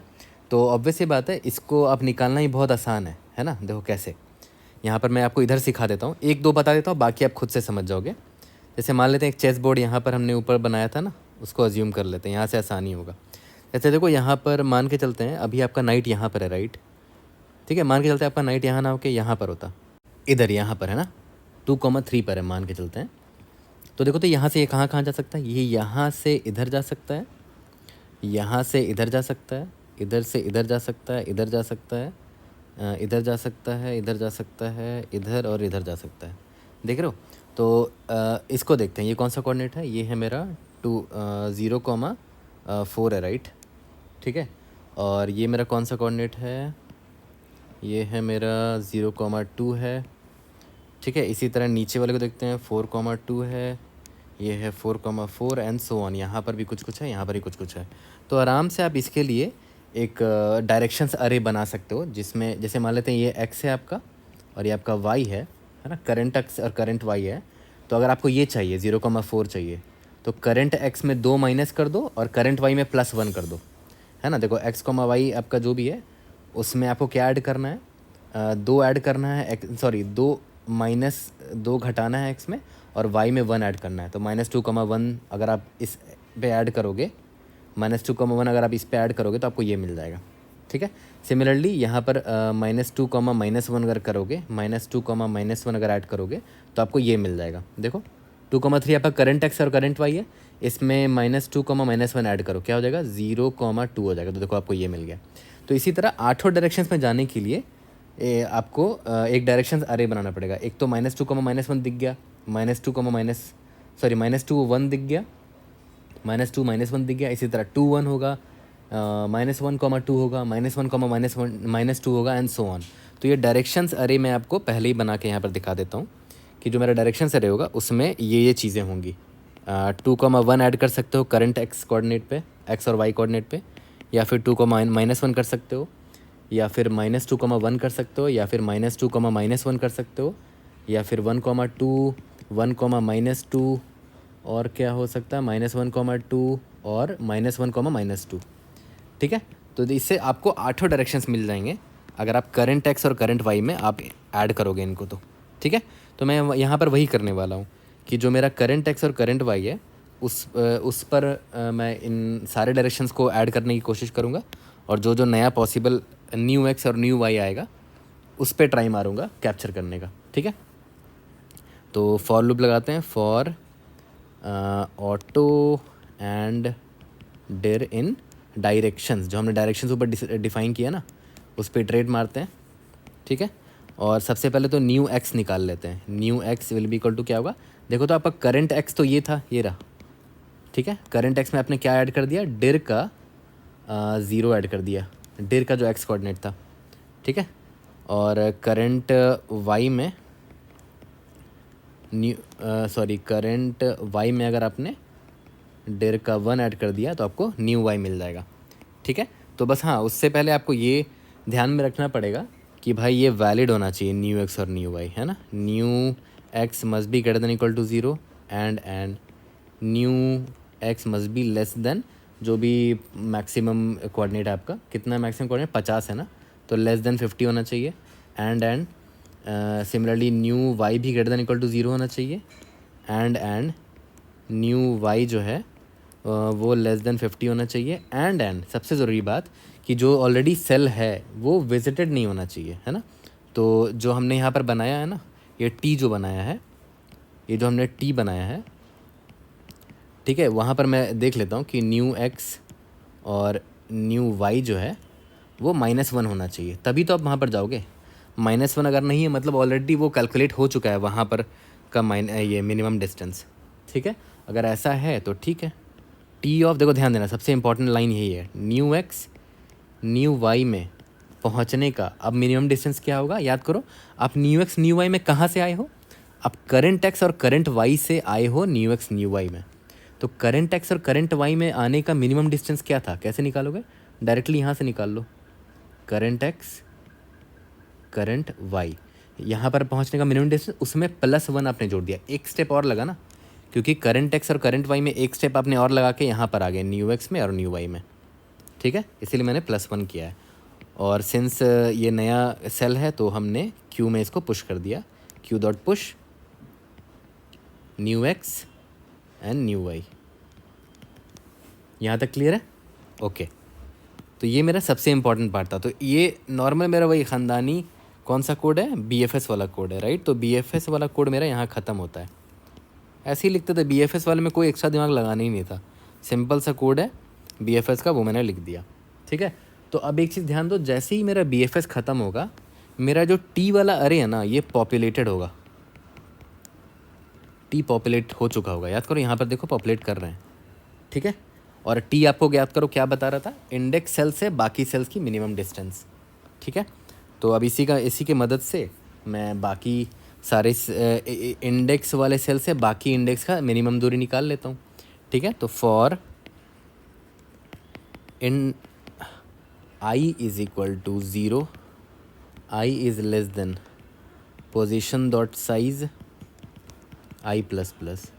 तो ऑब्वियस सी बात है, इसको आप निकालना ही बहुत आसान है ना। देखो कैसे, यहाँ पर मैं आपको इधर सिखा देता हूँ, 1 2 बता देता हूँ, बाकी आप खुद से समझ जाओगे। जैसे मान लेते हैं एक चेस बोर्ड यहाँ पर हमने ऊपर बनाया था ना, उसको अज्यूम कर लेते हैं, यहाँ से आसानी होगा। जैसे देखो यहाँ पर मान के चलते हैं, अभी आपका नाइट यहाँ पर है, राइट, ठीक है। मान के चलते हैं आपका नाइट यहाँ ना होकर यहाँ पर होता, इधर यहाँ पर है ना, 2,3 पर है, मान के चलते हैं। तो देखो, तो यहाँ से ये कहाँ कहाँ जा सकता है, ये यहाँ से इधर जा सकता है, यहाँ से इधर जा सकता है, इधर से इधर जा सकता है, इधर जा सकता है, इधर जा सकता है, इधर जा सकता है, इधर और इधर जा सकता है। देख रहे हो। तो इसको देखते हैं, ये कौन सा कोऑर्डिनेट है, ये है मेरा 0,4 है, राइट, ठीक है। और ये मेरा कौन सा कोऑर्डिनेट है, ये है मेरा 0,2 है, ठीक है। इसी तरह नीचे वाले को देखते हैं, 4,2 है, ये है 4,4 एंड सो ऑन। यहाँ पर भी कुछ कुछ है, यहाँ पर भी कुछ कुछ है। तो आराम से आप इसके लिए एक डायरेक्शंस अरे बना सकते हो, जिसमें जैसे मान लेते हैं ये एक्स है आपका और ये आपका वाई है ना, करंट एक्स और करंट वाई है। तो अगर आपको ये चाहिए 0,4 चाहिए, तो करंट एक्स में 2 माइनस कर दो और करंट वाई में +1 कर दो, है ना। देखो एक्स कॉमा वाई आपका जो भी है, उसमें आपको क्या ऐड करना है, 2 ऐड करना है, सॉरी 2 घटाना है एक्स में, और वाई में 1 ऐड करना है। तो -2,1 अगर आप इस पे ऐड करोगे, -2,1 अगर आप इस पे ऐड करोगे तो आपको ये मिल जाएगा, ठीक है। सिमिलरली यहाँ पर -2,-1 अगर करोगे, -2,-1 अगर ऐड करोगे तो आपको ये मिल जाएगा। देखो 2,3 आपका करंट एक्स और करंट वाई है, इसमें -2,-1 ऐड करो, क्या हो जाएगा, 0,2 हो जाएगा। तो देखो आपको ये मिल गया। तो इसी तरह 8 डायरेक्शंस में जाने के लिए आपको एक डायरेक्शन अरे बनाना पड़ेगा। एक तो -2,-1 दिख गया, -2 दिख गया, -2 दिख गया। इसी तरह 2 1 होगा, -1,2 होगा, -1,-1 -2 होगा एंड सो ऑन। तो ये डायरेक्शंस अरे मैं आपको पहले ही बना के यहाँ पर दिखा देता हूँ कि जो मेरा डायरेक्शंस अरे होगा उसमें ये चीज़ें होंगी। 2,1 ऐड कर सकते हो करंट एक्स कोऑर्डिनेट पे, एक्स और वाई कोऑर्डिनेट पे, या फिर 2,-1 कर सकते हो, या फिर -2,1 कर सकते हो, या फिर -2,-1 कर सकते हो, या फिर 1,2 1,-2, और क्या हो सकता है, -1,2 और -1,-2, ठीक है। तो इससे आपको 8 डायरेक्शंस मिल जाएंगे अगर आप करंट एक्स और करंट वाई में आप ऐड करोगे इनको, तो ठीक है। तो मैं यहाँ पर वही करने वाला हूँ कि जो मेरा करंट एक्स और करंट वाई है उस पर मैं इन सारे डायरेक्शंस को ऐड करने की कोशिश करूँगा, और जो जो नया पॉसिबल न्यू एक्स और न्यू वाई आएगा उस पर ट्राई मारूंगा कैप्चर करने का, ठीक है। तो फॉर लूप लगाते हैं, for auto and dir in directions, जो हमने डायरेक्शंस ऊपर डिफाइन किया ना उस पर ट्रेड मारते हैं, ठीक है। और सबसे पहले तो न्यू एक्स निकाल लेते हैं। New X will be equal to क्या होगा, देखो तो आपका करंट एक्स तो ये था, ये रहा, ठीक है। करंट एक्स में आपने क्या ऐड कर दिया, डिर का 0 ऐड कर दिया, डिर का जो एक्स कोऑर्डिनेट था, ठीक है। और करंट वाई में करंट वाई में अगर आपने डिर का 1 ऐड कर दिया तो आपको न्यू वाई मिल जाएगा, ठीक है। तो बस हाँ, उससे पहले आपको ये ध्यान में रखना पड़ेगा कि भाई ये वैलिड होना चाहिए न्यू एक्स और न्यू वाई, है ना। New X must be greater than equal to 0 and new X must be less than जो भी मैक्सिमम कोऑर्डिनेट है आपका, कितना मैक्सिमम कोऑर्डिनेट 50 है ना, तो लेस देन 50 होना चाहिए। एंड सिमिलरली न्यू वाई भी ग्रेटर देन इक्वल टू 0 होना चाहिए, एंड न्यू वाई जो है वो लेस देन 50 होना चाहिए। एंड सबसे ज़रूरी बात कि जो ऑलरेडी सेल है वो विजिटेड नहीं होना चाहिए, है ना। तो जो हमने यहाँ पर बनाया है ना, ये टी जो बनाया है, ये जो हमने टी बनाया है, ठीक है, वहाँ पर मैं देख लेता हूँ कि न्यू एक्स और न्यू वाई जो है वो -1 होना चाहिए, तभी तो आप वहाँ पर जाओगे। -1 अगर नहीं है मतलब ऑलरेडी वो कैलकुलेट हो चुका है वहाँ पर का ये मिनिमम डिस्टेंस, ठीक है। अगर ऐसा है तो ठीक है। टी ऑफ, देखो ध्यान देना, सबसे इंपॉर्टेंट लाइन यही है, न्यू एक्स न्यू वाई में पहुंचने का अब मिनिमम डिस्टेंस क्या होगा, याद करो। आप न्यू एक्स न्यू वाई में कहाँ से आए हो, आप करंट एक्स और करंट वाई से आए हो न्यू एक्स न्यू वाई में। तो करंट एक्स और करंट वाई में आने का मिनिमम डिस्टेंस क्या था, कैसे निकालोगे, डायरेक्टली यहाँ से निकाल लो। करंट एक्स करंट वाई, यहाँ पर पहुँचने का मिनिमम डिस्टेंस, उसमें +1 आपने जोड़ दिया, एक स्टेप और लगा ना, क्योंकि करंट एक्स और करंट वाई में एक स्टेप आपने और लगा के यहाँ पर आ गए न्यू एक्स में और न्यू वाई में, ठीक है, इसीलिए मैंने +1 किया है। और सिंस ये नया सेल है तो हमने क्यू में इसको पुश कर दिया, Q dot push new X and new Y. यहाँ तक क्लियर है, ओके। तो ये मेरा सबसे इम्पॉर्टेंट पार्ट था। तो ये नॉर्मल मेरा वही ख़ानदानी कौन सा कोड है, BFS वाला कोड है, राइट। तो BFS वाला कोड मेरा यहाँ ख़त्म होता है, ऐसे ही लिखते थे। BFS वाले में कोई एक्स्ट्रा दिमाग लगाना ही नहीं था, सिंपल सा कोड है BFS का, वो मैंने लिख दिया, ठीक है। तो अब एक चीज़ ध्यान दो, जैसे ही मेरा BFS ख़त्म होगा, मेरा जो T वाला अरे है ना, ये पॉपुलेटेड होगा, T पॉपुलेट हो चुका होगा, याद करो यहाँ पर देखो पॉपुलेट कर रहे हैं, ठीक है। और T आपको याद करो क्या बता रहा था, इंडेक्स सेल से बाकी सेल्स की मिनिमम डिस्टेंस, ठीक है। तो अब इसी के मदद से मैं बाकी सारे इंडेक्स वाले सेल से बाकी इंडेक्स का मिनिमम दूरी निकाल लेता हूँ, ठीक है। तो for in I is equal to 0, I is less than position dot size I plus plus,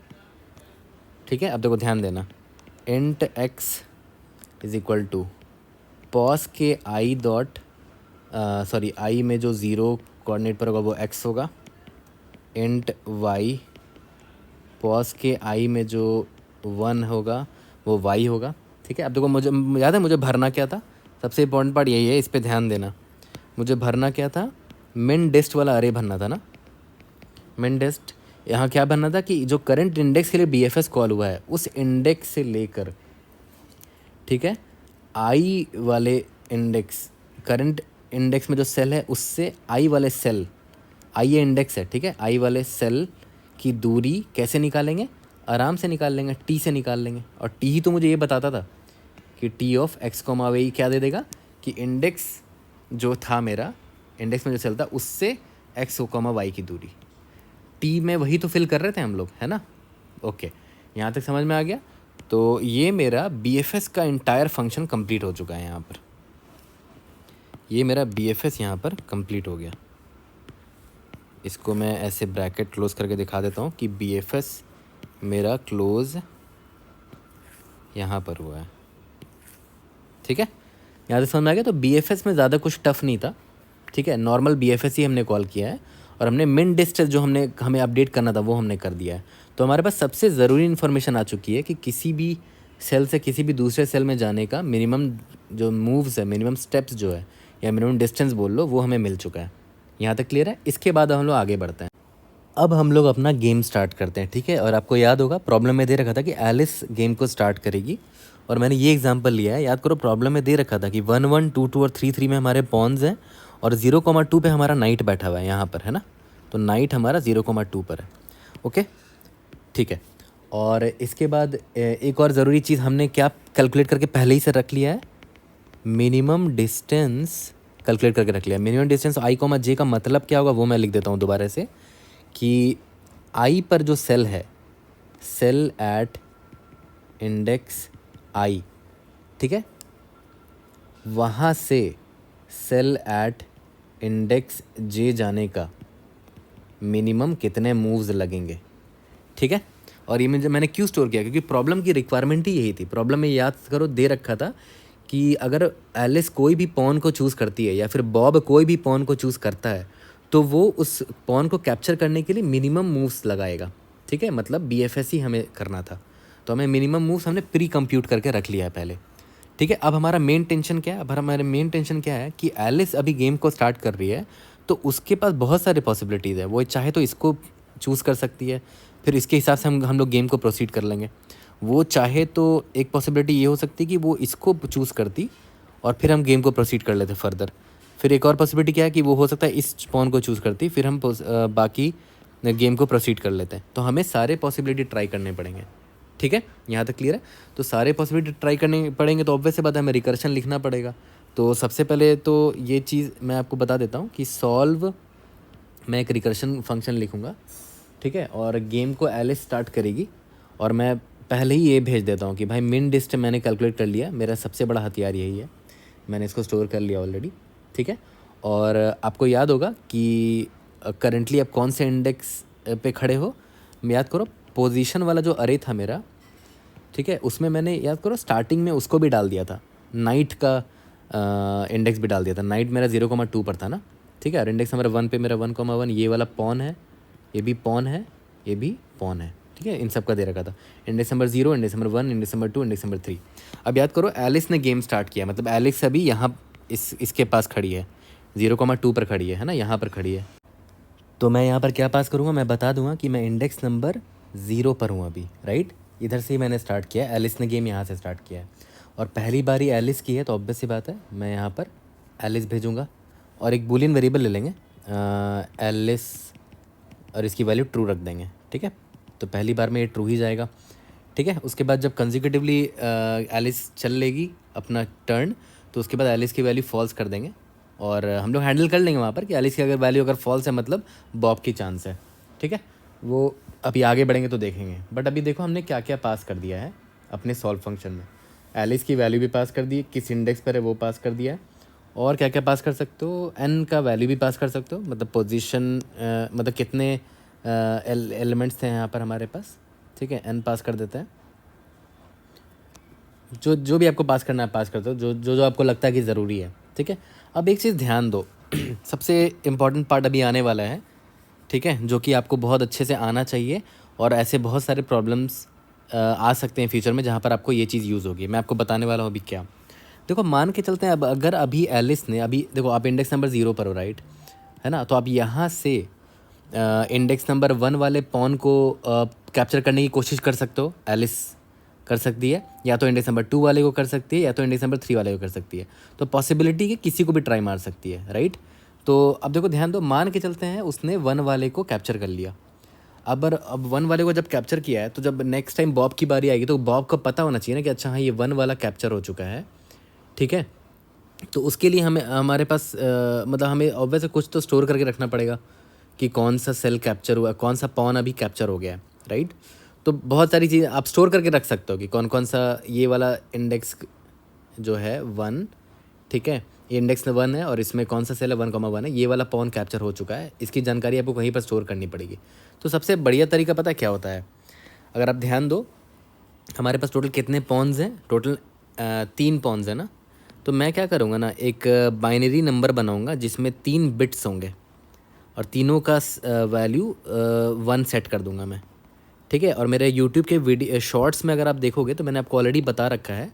ठीक है। अब देखो ध्यान देना, int x is equal to pos के I डॉट सॉरी I में जो 0 कोऑर्डिनेट पर होगा वो x होगा, इंट y पॉज के I में जो 1 होगा वो y होगा, ठीक है। अब देखो मुझे याद है मुझे भरना क्या था, सबसे इम्पोर्टेंट पार्ट यही है, इस पे ध्यान देना। मुझे भरना क्या था, मिन डिस्ट वाला अरे भरना था ना, मिन डिस्ट। यहाँ क्या भरना था कि जो करंट इंडेक्स के लिए BFS कॉल हुआ है उस इंडेक्स से लेकर, ठीक है, I वाले इंडेक्स, करंट इंडेक्स में जो सेल है उससे I वाले सेल, I ये इंडेक्स है, ठीक है, I वाले सेल की दूरी कैसे निकालेंगे, आराम से निकाल लेंगे, T से निकाल लेंगे। और T ही तो मुझे ये बताता था कि T ऑफ x, y क्या दे देगा कि इंडेक्स जो था मेरा, इंडेक्स में जो सेल था उससे x, y की दूरी, T में वही तो फिल कर रहे थे हम लोग, है ना, ओके। यहाँ तक समझ में आ गया। तो ये मेरा BFS का इंटायर फंक्शन कंप्लीट हो चुका है, यहाँ पर ये मेरा BFS यहाँ पर कंप्लीट हो गया। इसको मैं ऐसे ब्रैकेट क्लोज करके दिखा देता हूँ कि BFS मेरा क्लोज यहाँ पर हुआ है, ठीक है। यहाँ से समझ में आ गया। तो BFS में ज़्यादा कुछ टफ नहीं था, ठीक है, नॉर्मल BFS ही हमने कॉल किया है और हमने मिन डिस्टेंस जो हमें अपडेट करना था वो हमने कर दिया है। तो हमारे पास सबसे ज़रूरी इन्फॉर्मेशन आ चुकी है कि किसी भी सेल से किसी भी दूसरे सेल में जाने का मिनिमम जो मूव्स है, मिनिमम स्टेप्स जो है या मिनिमम डिस्टेंस बोल लो, वो हमें मिल चुका है। यहाँ तक क्लियर है। इसके बाद हम लोग आगे बढ़ते हैं। अब हम लोग अपना गेम स्टार्ट करते हैं, ठीक है। और आपको याद होगा प्रॉब्लम में दे रखा था कि एलिस गेम को स्टार्ट करेगी और मैंने ये एग्जांपल लिया है। याद करो प्रॉब्लम में दे रखा था कि 1 1 2 2 और 3 3 में हमारे पॉन्स हैं और 0,2 पे हमारा नाइट बैठा हुआ है यहाँ पर, है ना। तो नाइट हमारा 0,2 पर है, ओके, ठीक है। और इसके बाद एक और ज़रूरी चीज़ हमने क्या कैलकुलेट करके पहले ही से रख लिया है, मिनिमम डिस्टेंस कैलकुलेट करके रख लिया। मिनिमम डिस्टेंस I, J का मतलब क्या होगा वो मैं लिख देता हूँ दोबारा से, कि I पर जो सेल है, सेल एट इंडेक्स I, ठीक है, वहाँ से सेल एट इंडेक्स J जाने का मिनिमम कितने मूव्स लगेंगे, ठीक है। और ये मैंने क्यों स्टोर किया, क्योंकि प्रॉब्लम की रिक्वायरमेंट ही यही थी। प्रॉब्लम में याद करो दे रखा था कि अगर एलिस कोई भी पॉन को चूज़ करती है या फिर बॉब कोई भी पॉन को चूज़ करता है तो वो उस पॉन को कैप्चर करने के लिए मिनिमम मूव्स लगाएगा, ठीक है। मतलब BFS ही हमें करना था, तो हमें मिनिमम मूव्स हमने प्री कंप्यूट करके रख लिया है पहले, ठीक है। अब हमारा मेन टेंशन क्या है, अब हमारा मेन टेंशन क्या है कि एलिस अभी गेम को स्टार्ट कर रही है तो उसके पास बहुत सारे पॉसिबिलिटीज़ है। वो चाहे तो इसको चूज़ कर सकती है, फिर इसके हिसाब से हम लोग गेम को प्रोसीड कर लेंगे। वो चाहे तो एक पॉसिबिलिटी ये हो सकती है कि वो इसको चूज़ करती और फिर हम गेम को प्रोसीड कर लेते फर्दर। फिर एक और पॉसिबिलिटी क्या है कि वो हो सकता है इस पॉन को चूज़ करती, फिर हम बाकी गेम को प्रोसीड कर लेते हैं। तो हमें सारे पॉसिबिलिटी ट्राई करने पड़ेंगे, ठीक है। यहाँ तक क्लियर है। तो सारे पॉसिबिलिटी ट्राई करने पड़ेंगे तो ऑब्वियस सी बात है हमें रिकर्शन लिखना पड़ेगा। तो सबसे पहले तो ये चीज़ मैं आपको बता देता हूँ कि सॉल्व, मैं एक रिकर्शन फंक्शन लिखूँगा, ठीक है, और गेम को एलिस स्टार्ट करेगी और मैं पहले ही ये भेज देता हूँ कि भाई मिन डिस्ट मैंने कैलकुलेट कर लिया, मेरा सबसे बड़ा हथियार यही है, मैंने इसको स्टोर कर लिया ऑलरेडी, ठीक है। और आपको याद होगा कि करंटली आप कौन से इंडेक्स पे खड़े हो, याद करो पोजीशन वाला जो अरे था मेरा, ठीक है, उसमें मैंने याद करो स्टार्टिंग में उसको भी डाल दिया था, नाइट का इंडेक्स भी डाल दिया था, नाइट मेरा 0,2 पर था ना, ठीक है। और इंडेक्स नंबर 1 पे मेरा 1,1 ये वाला पॉन है, ये भी पॉन है, ये भी पॉन है, ठीक है, इन सब का दे रखा था। Index number 0, index number 1, index number 2, index number 3। अब याद करो एलिस ने गेम स्टार्ट किया, मतलब एलिस अभी यहाँ इसके पास खड़ी है, 0,2 पर खड़ी है ना, यहाँ पर खड़ी है। तो मैं यहाँ पर क्या पास करूँगा, मैं बता दूंगा कि मैं इंडेक्स नंबर 0 पर हूँ अभी, राइट। इधर से ही मैंने स्टार्ट किया, एलिस ने गेम यहाँ से स्टार्ट किया है और पहली बारी एलिस की है, तो ऑब्वियस सी बात है मैं यहाँ पर एलिस भेजूँगा और एक बूलियन वेरिएबल ले लेंगे एलिस और इसकी वैल्यू ट्रू रख देंगे, ठीक है। तो पहली बार में ये ट्रू ही जाएगा, ठीक है। उसके बाद जब कंजिक्यूटिवली एलिस चल लेगी अपना टर्न, तो उसके बाद एलिस की वैल्यू फॉल्स कर देंगे और हम लोग हैंडल कर लेंगे वहाँ पर कि एलिस की अगर वैल्यू अगर फॉल्स है मतलब बॉब की चांस है, ठीक है। वो अभी आगे बढ़ेंगे तो देखेंगे, बट अभी देखो हमने क्या क्या पास कर दिया है अपने सॉल्व फंक्शन में। एलिस की वैल्यू भी पास कर दी, किस इंडेक्स पर है वो पास कर दिया है, और क्या क्या पास कर सकते हो, एन का वैल्यू भी पास कर सकते हो, मतलब पोजीशन मतलब कितने एलिमेंट्स थे यहाँ पर हमारे पास, ठीक है, एन पास कर देते हैं। जो जो भी आपको पास करना है पास कर दो, जो जो जो आपको लगता है कि ज़रूरी है, ठीक है। अब एक चीज़ ध्यान दो सबसे इम्पॉर्टेंट पार्ट अभी आने वाला है, ठीक है, जो कि आपको बहुत अच्छे से आना चाहिए और ऐसे बहुत सारे प्रॉब्लम्स आ सकते हैं फ्यूचर में जहाँ पर आपको ये चीज़ यूज़ होगी। मैं आपको बताने वाला हूँ अभी क्या। देखो मान के चलते हैं, अब अगर अभी एलिस ने अभी देखो आप इंडेक्स नंबर 0 पर हो, राइट, है ना, तो आप यहाँ से इंडेक्स नंबर 1 वाले पॉन को कैप्चर करने की कोशिश कर सकते हो, एलिस कर सकती है, या तो इंडेक्स नंबर 2 वाले को कर सकती है, या तो इंडेक्स नंबर 3 वाले को कर सकती है। तो पॉसिबिलिटी कि किसी को भी ट्राई मार सकती है, राइट। तो अब देखो ध्यान दो, मान के चलते हैं उसने 1 वाले को कैप्चर कर लिया। अब 1 वाले को जब कैप्चर किया है, तो जब नेक्स्ट टाइम बॉब की बारी आएगी तो बॉब को पता होना चाहिए ना कि अच्छा हाँ ये 1 वाला कैप्चर हो चुका है, ठीक है। तो उसके लिए हमें हमारे पास मतलब हमें ऑब्वियसली कुछ तो स्टोर करके रखना पड़ेगा कि कौन सा सेल कैप्चर हुआ, कौन सा पॉन अभी कैप्चर हो गया है, राइट। तो बहुत सारी चीज़ें आप स्टोर करके रख सकते हो कि कौन कौन सा ये वाला इंडेक्स जो है 1, ठीक है, ये इंडेक्स 1 है और इसमें कौन सा सेल है 1,1 है, ये वाला पॉन कैप्चर हो चुका है, इसकी जानकारी आपको कहीं पर स्टोर करनी पड़ेगी। तो सबसे बढ़िया तरीका पता है क्या होता है, अगर आप ध्यान दो हमारे पास टोटल कितने पॉन्स हैं, टोटल 3 पॉन्स हैं ना। तो मैं क्या करूँगा ना, एक बाइनरी नंबर बनाऊँगा जिसमें 3 बिट्स होंगे और तीनों का वैल्यू 1 सेट कर दूँगा मैं, ठीक है। और मेरे यूट्यूब के वीडियो शॉर्ट्स में अगर आप देखोगे तो मैंने आपको ऑलरेडी बता रखा है,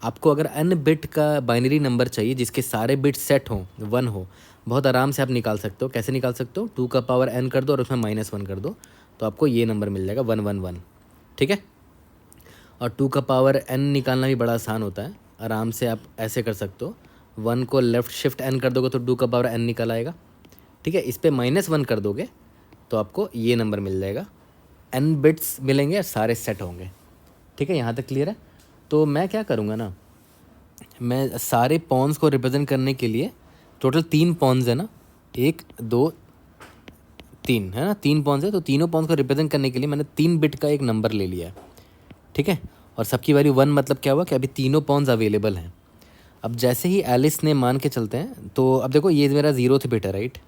आपको अगर n बिट का बाइनरी नंबर चाहिए जिसके सारे बिट सेट हों, 1 हो, बहुत आराम से आप निकाल सकते हो। कैसे निकाल सकते हो, 2 का पावर n कर दो और उसमें -1 कर दो, तो आपको ये नंबर मिल जाएगा 111, ठीक है। और 2 का पावर n निकालना भी बड़ा आसान होता है, आराम से आप ऐसे कर सकते हो, 1 को लेफ़्ट शिफ्ट n कर दोगे तो 2 का पावर n निकल आएगा, ठीक है। इस पर -1 कर दोगे तो आपको ये नंबर मिल जाएगा, n बिट्स मिलेंगे, सारे सेट होंगे, ठीक है। यहाँ तक क्लियर है। तो मैं क्या करूँगा ना, मैं सारे पॉन्स को रिप्रेजेंट करने के लिए, टोटल 3 पॉन्स है ना, 1 2 3 है ना, 3 पॉन्स है, तो तीनों पॉन्स को रिप्रेजेंट करने के लिए मैंने 3 बिट का एक नंबर ले लिया है, ठीक है। और सबकी वैल्यू 1, मतलब क्या हुआ कि अभी तीनों पॉन्स अवेलेबल हैं। अब जैसे ही एलिस ने, मान के चलते हैं, तो अब देखो ये मेरा 0th बिट है, राइट,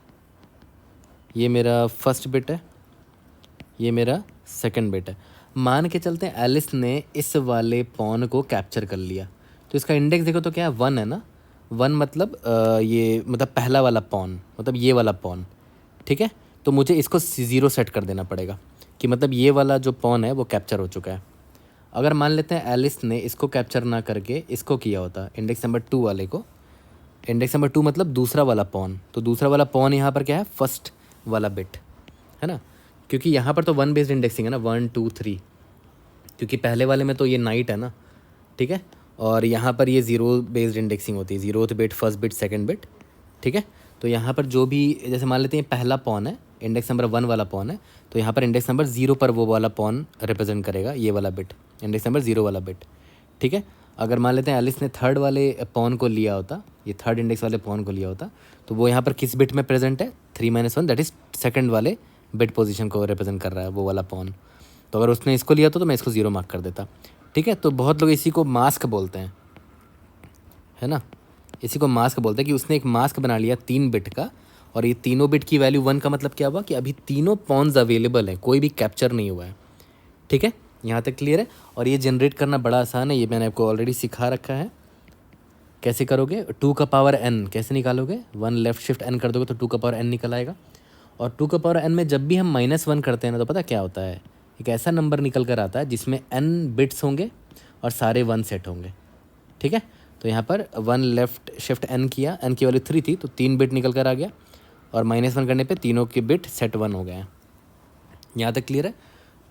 ये मेरा फर्स्ट बिट है, ये मेरा सेकंड बिट है। मान के चलते हैं एलिस ने इस वाले पॉन को कैप्चर कर लिया, तो इसका इंडेक्स देखो तो क्या है, 1 है ना। 1 मतलब ये मतलब पहला वाला पॉन, मतलब ये वाला पॉन, ठीक है। तो मुझे इसको 0 सेट कर देना पड़ेगा कि मतलब ये वाला जो पॉन है वो कैप्चर हो चुका है। अगर मान लेते हैं एलिस ने इसको कैप्चर ना करके इसको किया होता, इंडेक्स नंबर 2 वाले को, इंडेक्स नंबर 2 मतलब दूसरा वाला पॉन, तो दूसरा वाला पॉन यहाँ पर क्या है, फर्स्ट वाला बिट है ना, क्योंकि यहाँ पर तो 1 बेस्ड इंडेक्सिंग है ना, 1 2 3, क्योंकि पहले वाले में तो ये नाइट है ना, ठीक है। और यहाँ पर ये 0 बेस्ड इंडेक्सिंग होती है, 0th bit, first bit, second bit, ठीक है। तो यहाँ पर जो भी, जैसे मान लेते हैं पहला पॉन है, इंडेक्स नंबर 1 वाला पॉन है, तो यहाँ पर इंडेक्स नंबर 0 पर वो वाला पॉन रिप्रेजेंट करेगा, ये वाला बिट, इंडेक्स नंबर 0 वाला बिट, ठीक है। अगर मान लेते हैं एलिस ने थर्ड वाले पॉन को लिया होता, ये थर्ड इंडेक्स वाले पॉन को लिया होता, तो वो यहाँ पर किस बिट में प्रेजेंट है, 3-1, दैट इज़ सेकंड वाले बिट पोजीशन को रिप्रेजेंट कर रहा है वो वाला पॉन। तो अगर उसने इसको लिया तो मैं इसको 0 मार्क कर देता। ठीक है, तो बहुत लोग इसी को मास्क बोलते हैं, है ना, इसी को मास्क बोलते हैं कि उसने एक मास्क बना लिया 3 बिट का, और ये तीनों बिट की वैल्यू 1 का मतलब क्या हुआ कि अभी तीनों पॉन्स अवेलेबल हैं, कोई भी कैप्चर नहीं हुआ है। ठीक है, यहाँ तक क्लियर है। और ये जनरेट करना बड़ा आसान है, ये मैंने आपको ऑलरेडी सिखा रखा है। कैसे करोगे, 2 का पावर n कैसे निकालोगे, 1 लेफ्ट शिफ्ट n कर दोगे तो 2 का पावर n निकल आएगा। और 2 का पावर n में जब भी हम -1 करते हैं ना, तो पता क्या होता है, एक ऐसा नंबर निकल कर आता है जिसमें n बिट्स होंगे और सारे 1 सेट होंगे। ठीक है, तो यहाँ पर 1 लेफ्ट शिफ्ट n किया, n की वैल्यू 3 थी तो 3 बिट निकल कर आ गया, और -1 करने पे तीनों के बिट सेट 1 हो गए हैं। यहाँ तक क्लियर है।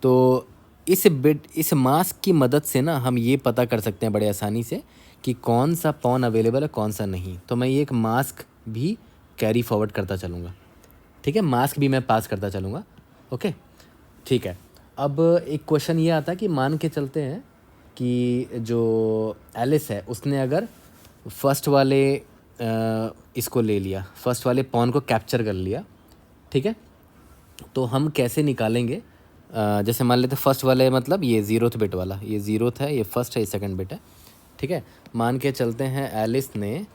तो इस मास्क की मदद से ना हम ये पता कर सकते हैं बड़े आसानी से कि कौन सा पॉन अवेलेबल है कौन सा नहीं। तो मैं ये एक मास्क भी कैरी फॉरवर्ड करता चलूँगा। ठीक है, मास्क भी मैं पास करता चलूँगा। ओके, ठीक है। अब एक क्वेश्चन ये आता है कि मान के चलते हैं कि जो एलिस है उसने अगर फर्स्ट वाले इसको ले लिया, फर्स्ट वाले पॉन को कैप्चर कर लिया। ठीक है, तो हम कैसे निकालेंगे, जैसे मान लेते फर्स्ट वाले मतलब ये 0th बिट वाला, ये 0th है, ये फर्स्ट है, ये सेकंड बिट है। ठीक है, मान के चलते हैं एलिस ने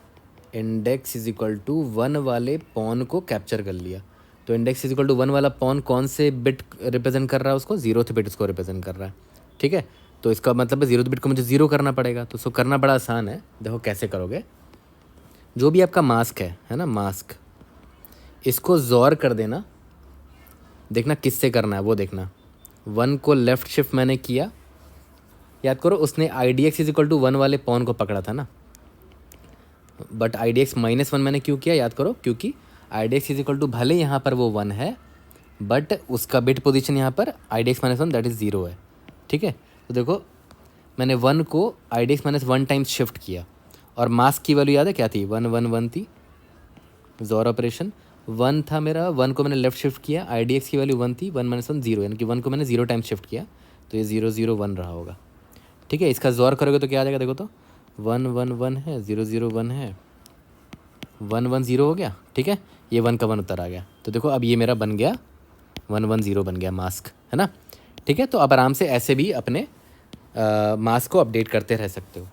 इंडेक्स इज इक्वल टू 1 वाले पॉन को कैप्चर कर लिया। तो इंडेक्स इज इक्वल टू 1 वाला पॉन कौन से बिट रिप्रेजेंट कर रहा है उसको, 0th बिट उसको रिप्रेजेंट कर रहा है। ठीक है, तो इसका मतलब है 0th बिट को मुझे 0 करना पड़ेगा। तो उसको करना बड़ा आसान है, देखो कैसे करोगे। जो भी आपका मास्क है ना, मास्क, इसको ज़ोर कर देना, देखना किससे करना है वो देखना। 1 को लेफ़्ट शिफ्ट मैंने किया, याद करो उसने IDX इज इक्वल टू 1 वाले पॉन को पकड़ा था ना, बट IDX -1 मैंने क्यों किया, याद करो, क्योंकि IDX इज इक्वल टू भले यहाँ पर वो 1 है बट उसका बिट पोजीशन यहाँ पर IDX -1 दैट इज़ 0 है। ठीक है, तो देखो मैंने 1 को IDX -1 टाइम्स शिफ्ट किया, और मास्क की वैल्यू याद है क्या थी, 1 थी, ज़ोर ऑपरेशन 1 था मेरा, 1 को मैंने लेफ्ट शिफ्ट किया, IDX की वैल्यू 1 थी, 1 -1 0, यानी कि 1 को मैंने 0 टाइम शिफ्ट किया, तो ये 0 0 1 रहा होगा। ठीक है, इसका ज़ोर करोगे तो क्या आ जाएगा, देखो तो 1 1 1 है, 0 0 1 है, 1 1 0 हो गया। ठीक है, ये 1 का 1 उतर आ गया, तो देखो अब ये मेरा बन गया 1 1 0 बन गया मास्क, है ना। ठीक है, तो अब आराम से ऐसे भी अपने मास्क को अपडेट करते रह सकते हो।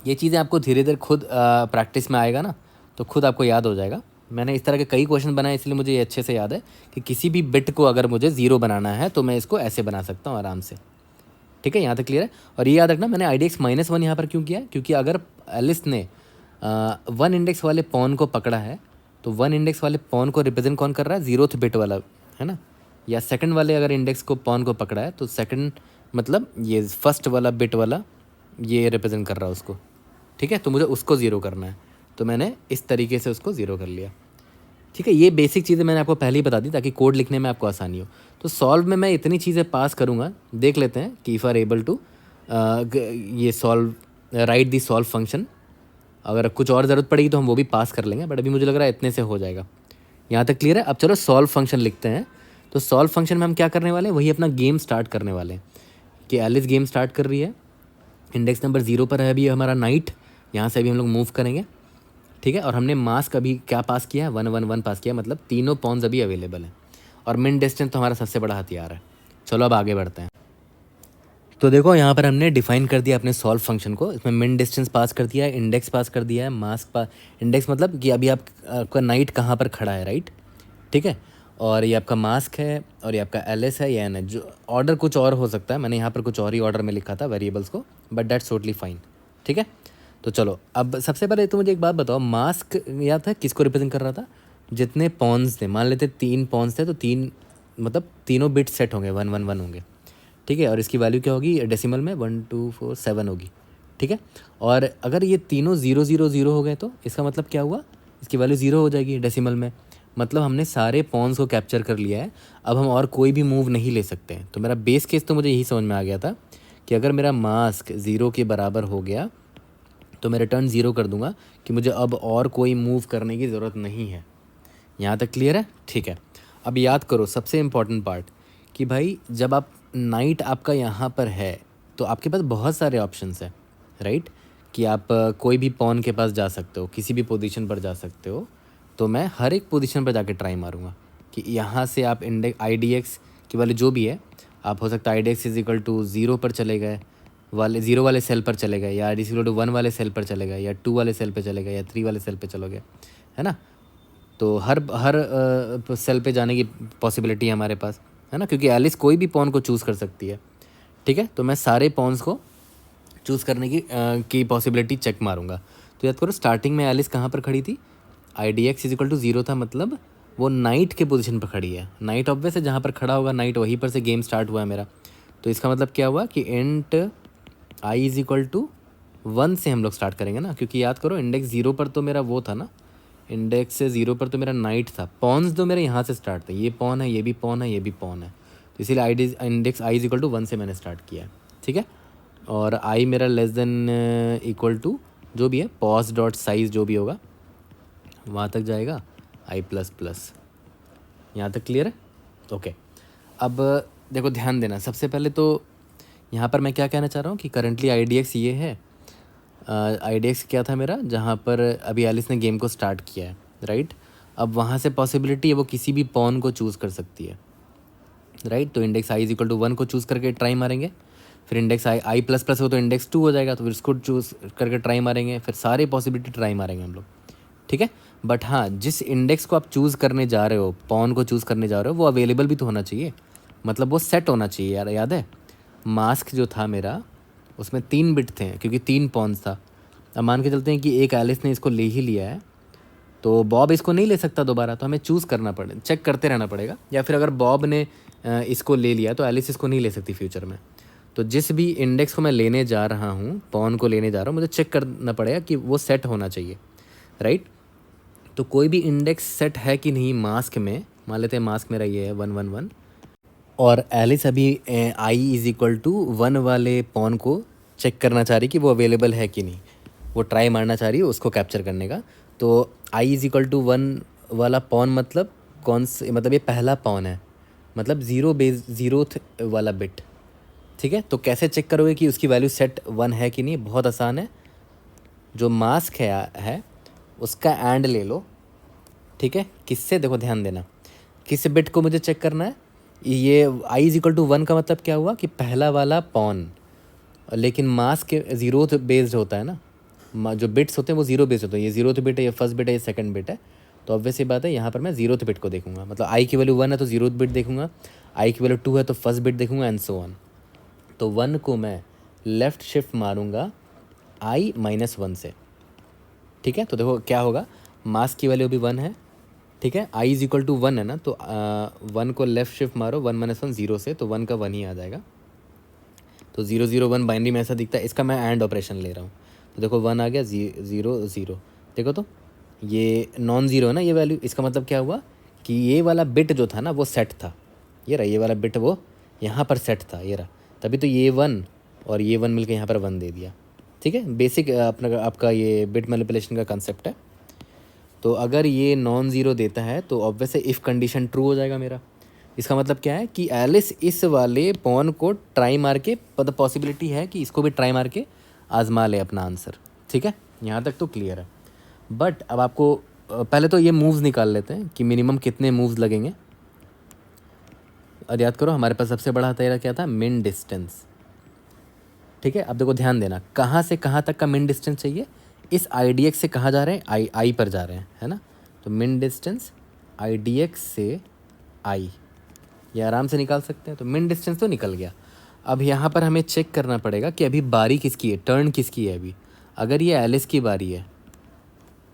ये चीज़ें आपको धीरे धीरे खुद प्रैक्टिस में आएगा ना, तो खुद आपको याद हो जाएगा। मैंने इस तरह के कई क्वेश्चन बनाए, इसलिए मुझे ये अच्छे से याद है कि किसी भी बिट को अगर मुझे 0 बनाना है तो मैं इसको ऐसे बना सकता हूँ आराम से। ठीक है, यहाँ तक क्लियर है। और ये याद रखना मैंने IDX -1 यहाँ पर क्यों किया, क्योंकि अगर एलिस ने 1 इंडेक्स वाले पॉन को पकड़ा है तो 1 इंडेक्स वाले पॉन को रिप्रेजेंट कौन कर रहा है, 0th बिट वाला, है ना। या सेकंड वाले अगर इंडेक्स को पॉन को पकड़ा है तो सेकंड मतलब ये फर्स्ट वाला बिट वाला ये रिप्रेजेंट कर रहा है उसको। ठीक है, तो मुझे उसको 0 करना है, तो मैंने इस तरीके से उसको 0 कर लिया। ठीक है, ये बेसिक चीज़ें मैंने आपको पहले ही बता दी ताकि कोड लिखने में आपको आसानी हो। तो सॉल्व में मैं इतनी चीज़ें पास करूँगा, देख लेते हैं कि इफ़ आर एबल टू ये सॉल्व राइट दी सॉल्व फंक्शन। अगर कुछ और ज़रूरत पड़ेगी तो हम वो भी पास कर लेंगे, बट अभी मुझे लग रहा है इतने से हो जाएगा। यहाँ तक क्लियर है। अब चलो सॉल्व फंक्शन लिखते हैं। तो सॉल्व फंक्शन में हम क्या करने वाले हैं, वही अपना गेम स्टार्ट करने वाले हैं कि एलिस गेम स्टार्ट कर रही है, इंडेक्स नंबर 0 पर है अभी हमारा नाइट, यहाँ से अभी हम लोग मूव करेंगे। ठीक है, और हमने मास्क अभी क्या पास किया है, 1 1 1 पास किया, मतलब तीनों पॉन्स अभी अवेलेबल हैं, और मिन डिस्टेंस तो हमारा सबसे बड़ा हथियार है। चलो अब आगे बढ़ते हैं। तो देखो यहाँ पर हमने डिफाइन कर दिया अपने सॉल्व फंक्शन को, इसमें मिन डिस्टेंस पास कर दिया है, इंडेक्स पास कर दिया है, मास्क पास, इंडेक्स मतलब कि अभी आपका नाइट कहाँ पर खड़ा है, राइट। ठीक है, और ये आपका मास्क है, और ये आपका एलिस है, या एन है। जो ऑर्डर कुछ और हो सकता है, मैंने यहाँ पर कुछ और ही ऑर्डर में लिखा था वेरिएबल्स को, बट दैट्स टोटली फाइन। ठीक है, तो चलो अब सबसे पहले तो मुझे एक बात बताओ, मास्क याद था किसको रिप्रेजेंट कर रहा था, जितने पॉन्स थे, मान लेते 3 पॉन्स थे तो 3 मतलब तीनों बिट सेट होंगे, 1 1 1 होंगे। ठीक है, और इसकी वैल्यू क्या होगी डेसिमल में, 1 2 4 7 होगी। ठीक है, और अगर ये तीनों 0 0 0 हो गए तो इसका मतलब क्या हुआ, इसकी वैल्यू 0 हो जाएगी डेसिमल में, मतलब हमने सारे पॉन्स को कैप्चर कर लिया है। अब हम और कोई भी मूव नहीं ले सकते हैं। तो मेरा बेस केस तो मुझे यही समझ में आ गया था कि अगर मेरा मास्क 0 के बराबर हो गया तो मैं रिटर्न 0 कर दूंगा कि मुझे अब और कोई मूव करने की ज़रूरत नहीं है। यहाँ तक क्लियर है। ठीक है, अब याद करो सबसे इम्पॉर्टेंट पार्ट कि भाई जब आप नाइट आपका यहाँ पर है तो आपके पास बहुत सारे ऑप्शंस है राइट, कि आप कोई भी पॉन के पास जा सकते हो, किसी भी पोजीशन पर जा सकते हो। तो मैं हर एक पोजीशन पर जाके ट्राई मारूंगा कि यहाँ से आप इंडेक्स आई डी एक्स की वाले जो भी है, आप हो सकता है I D X is equal to 0 पर चले गए, वाले 0 वाले सेल पर चले गए, या I D X equal to 1 वाले सेल पर चले गए, या 2 वाले सेल पर चले गए, या 3 वाले सेल पर चलोगे, है ना। तो हर सेल पे जाने की पॉसिबिलिटी है हमारे पास, है ना, क्योंकि एलिस कोई भी पॉन को चूज़ कर सकती है। ठीक है, तो मैं सारे पॉन्स को चूज़ करने की पॉसिबिलिटी चेक मारूंगा। तो याद करो स्टार्टिंग में एलिस कहाँ पर खड़ी थी, I D X is equal to 0 था, मतलब वो नाइट के पोजीशन पर खड़ी है। नाइट ऑब्वियस है, जहाँ पर खड़ा होगा नाइट वहीं पर से गेम स्टार्ट हुआ है मेरा। तो इसका मतलब क्या हुआ कि int I is equal to 1 से हम लोग स्टार्ट करेंगे ना, क्योंकि याद करो इंडेक्स 0 पर तो मेरा वो था ना, इंडेक्स से 0 पर तो मेरा नाइट था। पॉन्स तो मेरे यहाँ से स्टार्ट थे, ये पॉन है, ये भी पॉन है, ये भी पॉन है, तो इसीलिए I D index I is equal to 1 से मैंने स्टार्ट किया है। ठीक है, और आई मेरा लेस देन इक्वल टू जो भी है पॉज डॉट साइज जो भी होगा वहाँ तक जाएगा, आई प्लस प्लस। यहाँ तक क्लियर है? ओके, अब देखो ध्यान देना, सबसे पहले तो यहाँ पर मैं क्या कहना चाह रहा हूँ कि करंटली आई डी एक्स ये है, आई डी एक्स क्या था मेरा, जहाँ पर अभी एलिस ने गेम को स्टार्ट किया है, राइट। अब वहाँ से पॉसिबिलिटी है वो किसी भी पॉन को चूज़ कर सकती है, राइट। तो index I is equal to 1 को चूज़ करके ट्राई मारेंगे, फिर इंडेक्स आई प्लस प्लस हो तो इंडेक्स 2 हो जाएगा, तो फिर इसको चूज़ करके ट्राई मारेंगे, फिर सारे पॉसिबिलिटी ट्राई मारेंगे हम लोग। ठीक है, बट हाँ, जिस इंडेक्स को आप चूज़ करने जा रहे हो, पॉन को चूज़ करने जा रहे हो, वो अवेलेबल भी तो होना चाहिए, मतलब वो सेट होना चाहिए यार। याद है मास्क जो था मेरा, उसमें 3 बिट थे क्योंकि 3 पॉन्स था। अब मान के चलते हैं कि एक एलिस ने इसको ले ही लिया है, तो बॉब इसको नहीं ले सकता दोबारा, तो हमें चूज़ करना पड़े, चेक करते रहना पड़ेगा। या फिर अगर बॉब ने इसको ले लिया तो एलिस इसको नहीं ले सकती फ्यूचर में। तो जिस भी इंडेक्स को मैं लेने जा रहा हूँ, पॉन को लेने जा रहा हूँ, मुझे चेक करना पड़ेगा कि वो सेट होना चाहिए, राइट। तो कोई भी इंडेक्स सेट है कि नहीं मास्क में, मान लेते हैं मास्क मेरा ये है 111, और एलिस अभी आई इज़ इक्वल टू 1 वाले पॉन को चेक करना चाह रही कि वो अवेलेबल है कि नहीं, वो ट्राई मारना चाह रही है उसको कैप्चर करने का। तो आई इज़ इक्वल टू 1 वाला पॉन मतलब कौन से, मतलब ये पहला पॉन है, मतलब 0th वाला बिट। ठीक है, तो कैसे चेक करोगे कि उसकी वैल्यू सेट 1 है कि नहीं, बहुत आसान है, जो मास्क है उसका एंड ले लो। ठीक है, किससे, देखो ध्यान देना, किस बिट को मुझे चेक करना है, ये आई इज इक्वल टू 1 का मतलब क्या हुआ कि पहला वाला पॉन, लेकिन मास्क 0th बेस्ड होता है ना, जो बिट्स होते हैं वो 0 बेस्ड होते हैं, ये 0th बिट है, ये फर्स्ट बिट है, ये सेकंड बिट है। तो ऑब्वियस ये बात है, यहाँ पर मैं 0th बिट को देखूंगा, मतलब आई की वैल्यू 1 है तो 0th बिट देखूंगा, आई की वैल्यू 2 है तो फर्स्ट बिट देखूंगा, एंड सो ऑन। तो 1 को मैं लेफ़्ट शिफ्ट मारूंगा आई -1 से। ठीक है, तो देखो क्या होगा, मास्क की वैल्यू भी 1 है, ठीक है, आई इज इक्वल टू 1 है ना, तो 1 को लेफ़्ट शिफ्ट मारो 1 - 1 0 से, तो 1 का 1 ही आ जाएगा। तो 0 0 1 बाइनरी में ऐसा दिखता है, इसका मैं एंड ऑपरेशन ले रहा हूँ, तो देखो 1 आ गया, 0 0, देखो तो ये नॉन ज़ीरो है ना ये वैल्यू, इसका मतलब क्या हुआ कि ये वाला बिट जो था ना वो सेट था, ये रहा, ये वाला बिट वो यहाँ पर सेट था, ये रहा, तभी तो ये 1 और ये 1 मिलकर यहाँ पर 1 दे दिया। ठीक है, बेसिक अपना आपका ये बिट मैनिपुलेशन का कंसेप्ट है। तो अगर ये नॉन ज़ीरो देता है तो ऑब्वियस है इफ़ कंडीशन ट्रू हो जाएगा मेरा। इसका मतलब क्या है कि एलिस इस वाले पॉन को ट्राई मार के, मतलब पॉसिबिलिटी है कि इसको भी ट्राई मार के आजमा ले अपना आंसर। ठीक है, यहाँ तक तो क्लियर है। बट अब आपको पहले तो ये मूव्स निकाल लेते हैं कि मिनिमम कितने मूव्स लगेंगे। और याद करो हमारे पास सबसे बड़ा हथियार क्या था, मिन डिस्टेंस। ठीक है, अब देखो ध्यान देना, कहाँ से कहाँ तक का मिन डिस्टेंस चाहिए, इस आई डी एक्स से कहाँ जा रहे हैं, आई पर जा रहे हैं, है ना। तो मिन डिस्टेंस आई डी एक्स से आई, ये आराम से निकाल सकते हैं। तो मिन डिस्टेंस तो निकल गया। अब यहाँ पर हमें चेक करना पड़ेगा कि अभी बारी किसकी है, टर्न किसकी है अभी। अगर ये एलिस की बारी है,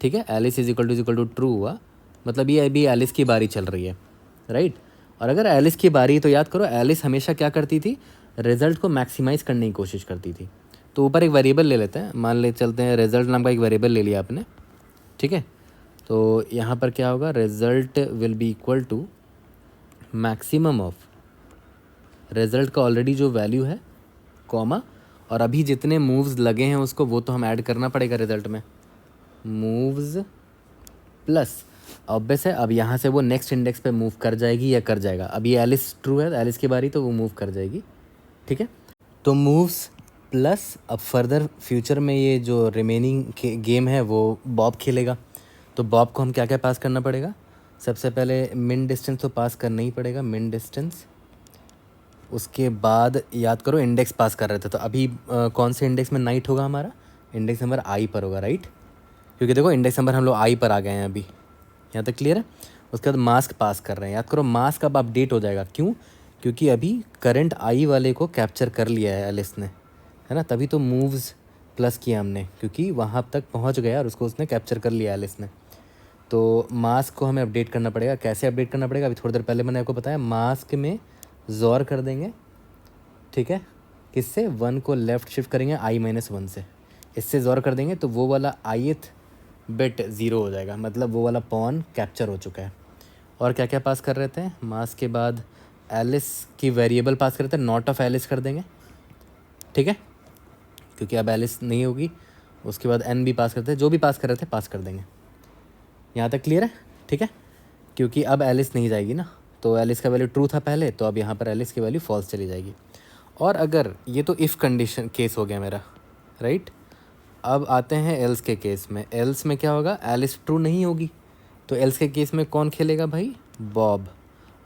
ठीक है, Alice is equal to true हुआ, मतलब ये अभी एलिस की बारी चल रही है, राइट। और अगर एलिस की बारी है तो याद करो एलिस हमेशा क्या करती थी, रिजल्ट को मैक्सिमाइज़ करने की कोशिश करती थी। तो ऊपर एक वेरिएबल ले लेते हैं, मान ले चलते हैं रिजल्ट नाम का एक वेरिएबल ले लिया आपने। ठीक है, तो यहाँ पर क्या होगा, result will be equal to maximum of result का ऑलरेडी जो वैल्यू है, कॉमा, और अभी जितने मूव्स लगे हैं उसको वो तो हम ऐड करना पड़ेगा रिजल्ट में, मूव्स प्लस ऑब्वियस है। अब यहाँ से वो नेक्स्ट इंडेक्स पे मूव कर जाएगी या कर जाएगा। अब ये एलिस ट्रू है, एलिस की बारी तो वो मूव कर जाएगी। ठीक है, तो मूव्स प्लस अब फर्दर फ्यूचर में ये जो रिमेनिंग गेम है वो बॉब खेलेगा। तो बॉब को हम क्या क्या पास करना पड़ेगा? सबसे पहले मिन डिस्टेंस तो पास करना ही पड़ेगा, मिन डिस्टेंस। उसके बाद याद करो इंडेक्स पास कर रहे थे, तो अभी कौन से इंडेक्स में नाइट होगा हमारा? इंडेक्स नंबर आई पर होगा, राइट? क्योंकि देखो इंडेक्स नंबर हम लोग आई पर आ गए हैं अभी। यहाँ तक क्लियर है? उसके बाद मास्क पास कर रहे हैं। याद करो मास्क अब अपडेट हो जाएगा, क्यों? क्योंकि अभी करंट आई वाले को कैप्चर कर लिया है एलिस ने, है ना? तभी तो मूव्स प्लस किया हमने, क्योंकि वहाँ तक पहुँच गया और उसको उसने कैप्चर कर लिया एलिस ने। तो मास्क को हमें अपडेट करना पड़ेगा। कैसे अपडेट करना पड़ेगा? अभी थोड़ी देर पहले मैंने आपको बताया, मास्क में ज़ोर कर देंगे, ठीक है? किससे? 1 को लेफ़्ट शिफ्ट करेंगे i-1 से, इससे ज़ोर कर देंगे तो वो वाला ith बिट 0 हो जाएगा, मतलब वो वाला पॉन कैप्चर हो चुका है। और क्या क्या पास कर रहे थे? मास्क के बाद एलिस की वेरिएबल पास कर रहे थे, नॉट ऑफ एलिस कर देंगे, ठीक है? क्योंकि अब एलिस नहीं होगी। उसके बाद एन भी पास करते हैं, जो भी पास कर रहे थे पास कर देंगे। यहाँ तक क्लियर है? ठीक है, क्योंकि अब एलिस नहीं जाएगी ना, तो एलिस का वैल्यू ट्रू था पहले, तो अब यहाँ पर एलिस की वैल्यू फॉल्स चली जाएगी। और अगर ये तो इफ़ कंडीशन केस हो गया मेरा, राइट? अब आते हैं एल्स के केस में। एल्स में क्या होगा? एलिस ट्रू नहीं होगी, तो एल्स के केस में कौन खेलेगा भाई? बॉब।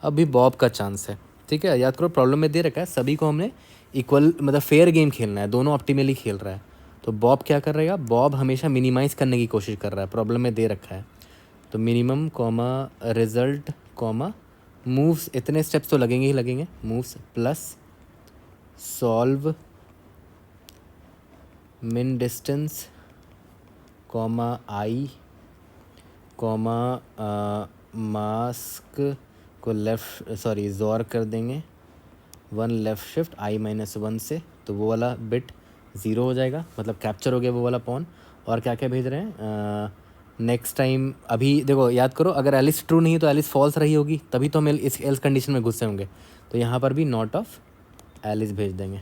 अभी बॉब का चांस है, ठीक है? याद करो प्रॉब्लम में दे रखा है सभी को हमने इक्वल, मतलब फेयर गेम खेलना है, दोनों ऑप्टिमली खेल रहा है। तो बॉब क्या कर रहेगा? बॉब हमेशा मिनिमाइज़ करने की कोशिश कर रहा है, प्रॉब्लम में दे रखा है। तो minimum comma result comma moves, इतने स्टेप्स तो लगेंगे ही लगेंगे, मूव्स प्लस सॉल्व मिन डिस्टेंस कॉमा आई कॉमा मास्क को लेफ़्ट, सॉरी ज़ोर कर देंगे 1 लेफ़्ट शिफ्ट i-1 से, तो वो वाला बिट 0 हो जाएगा, मतलब कैप्चर हो गया वो वाला पॉन। और क्या क्या भेज रहे हैं? नेक्स्ट टाइम अभी देखो याद करो, अगर एलिस ट्रू नहीं है तो एलिस फॉल्स रही होगी, तभी तो हम इस एल्स कंडीशन में घुसे होंगे। तो यहाँ पर भी नॉट ऑफ एलिस भेज देंगे,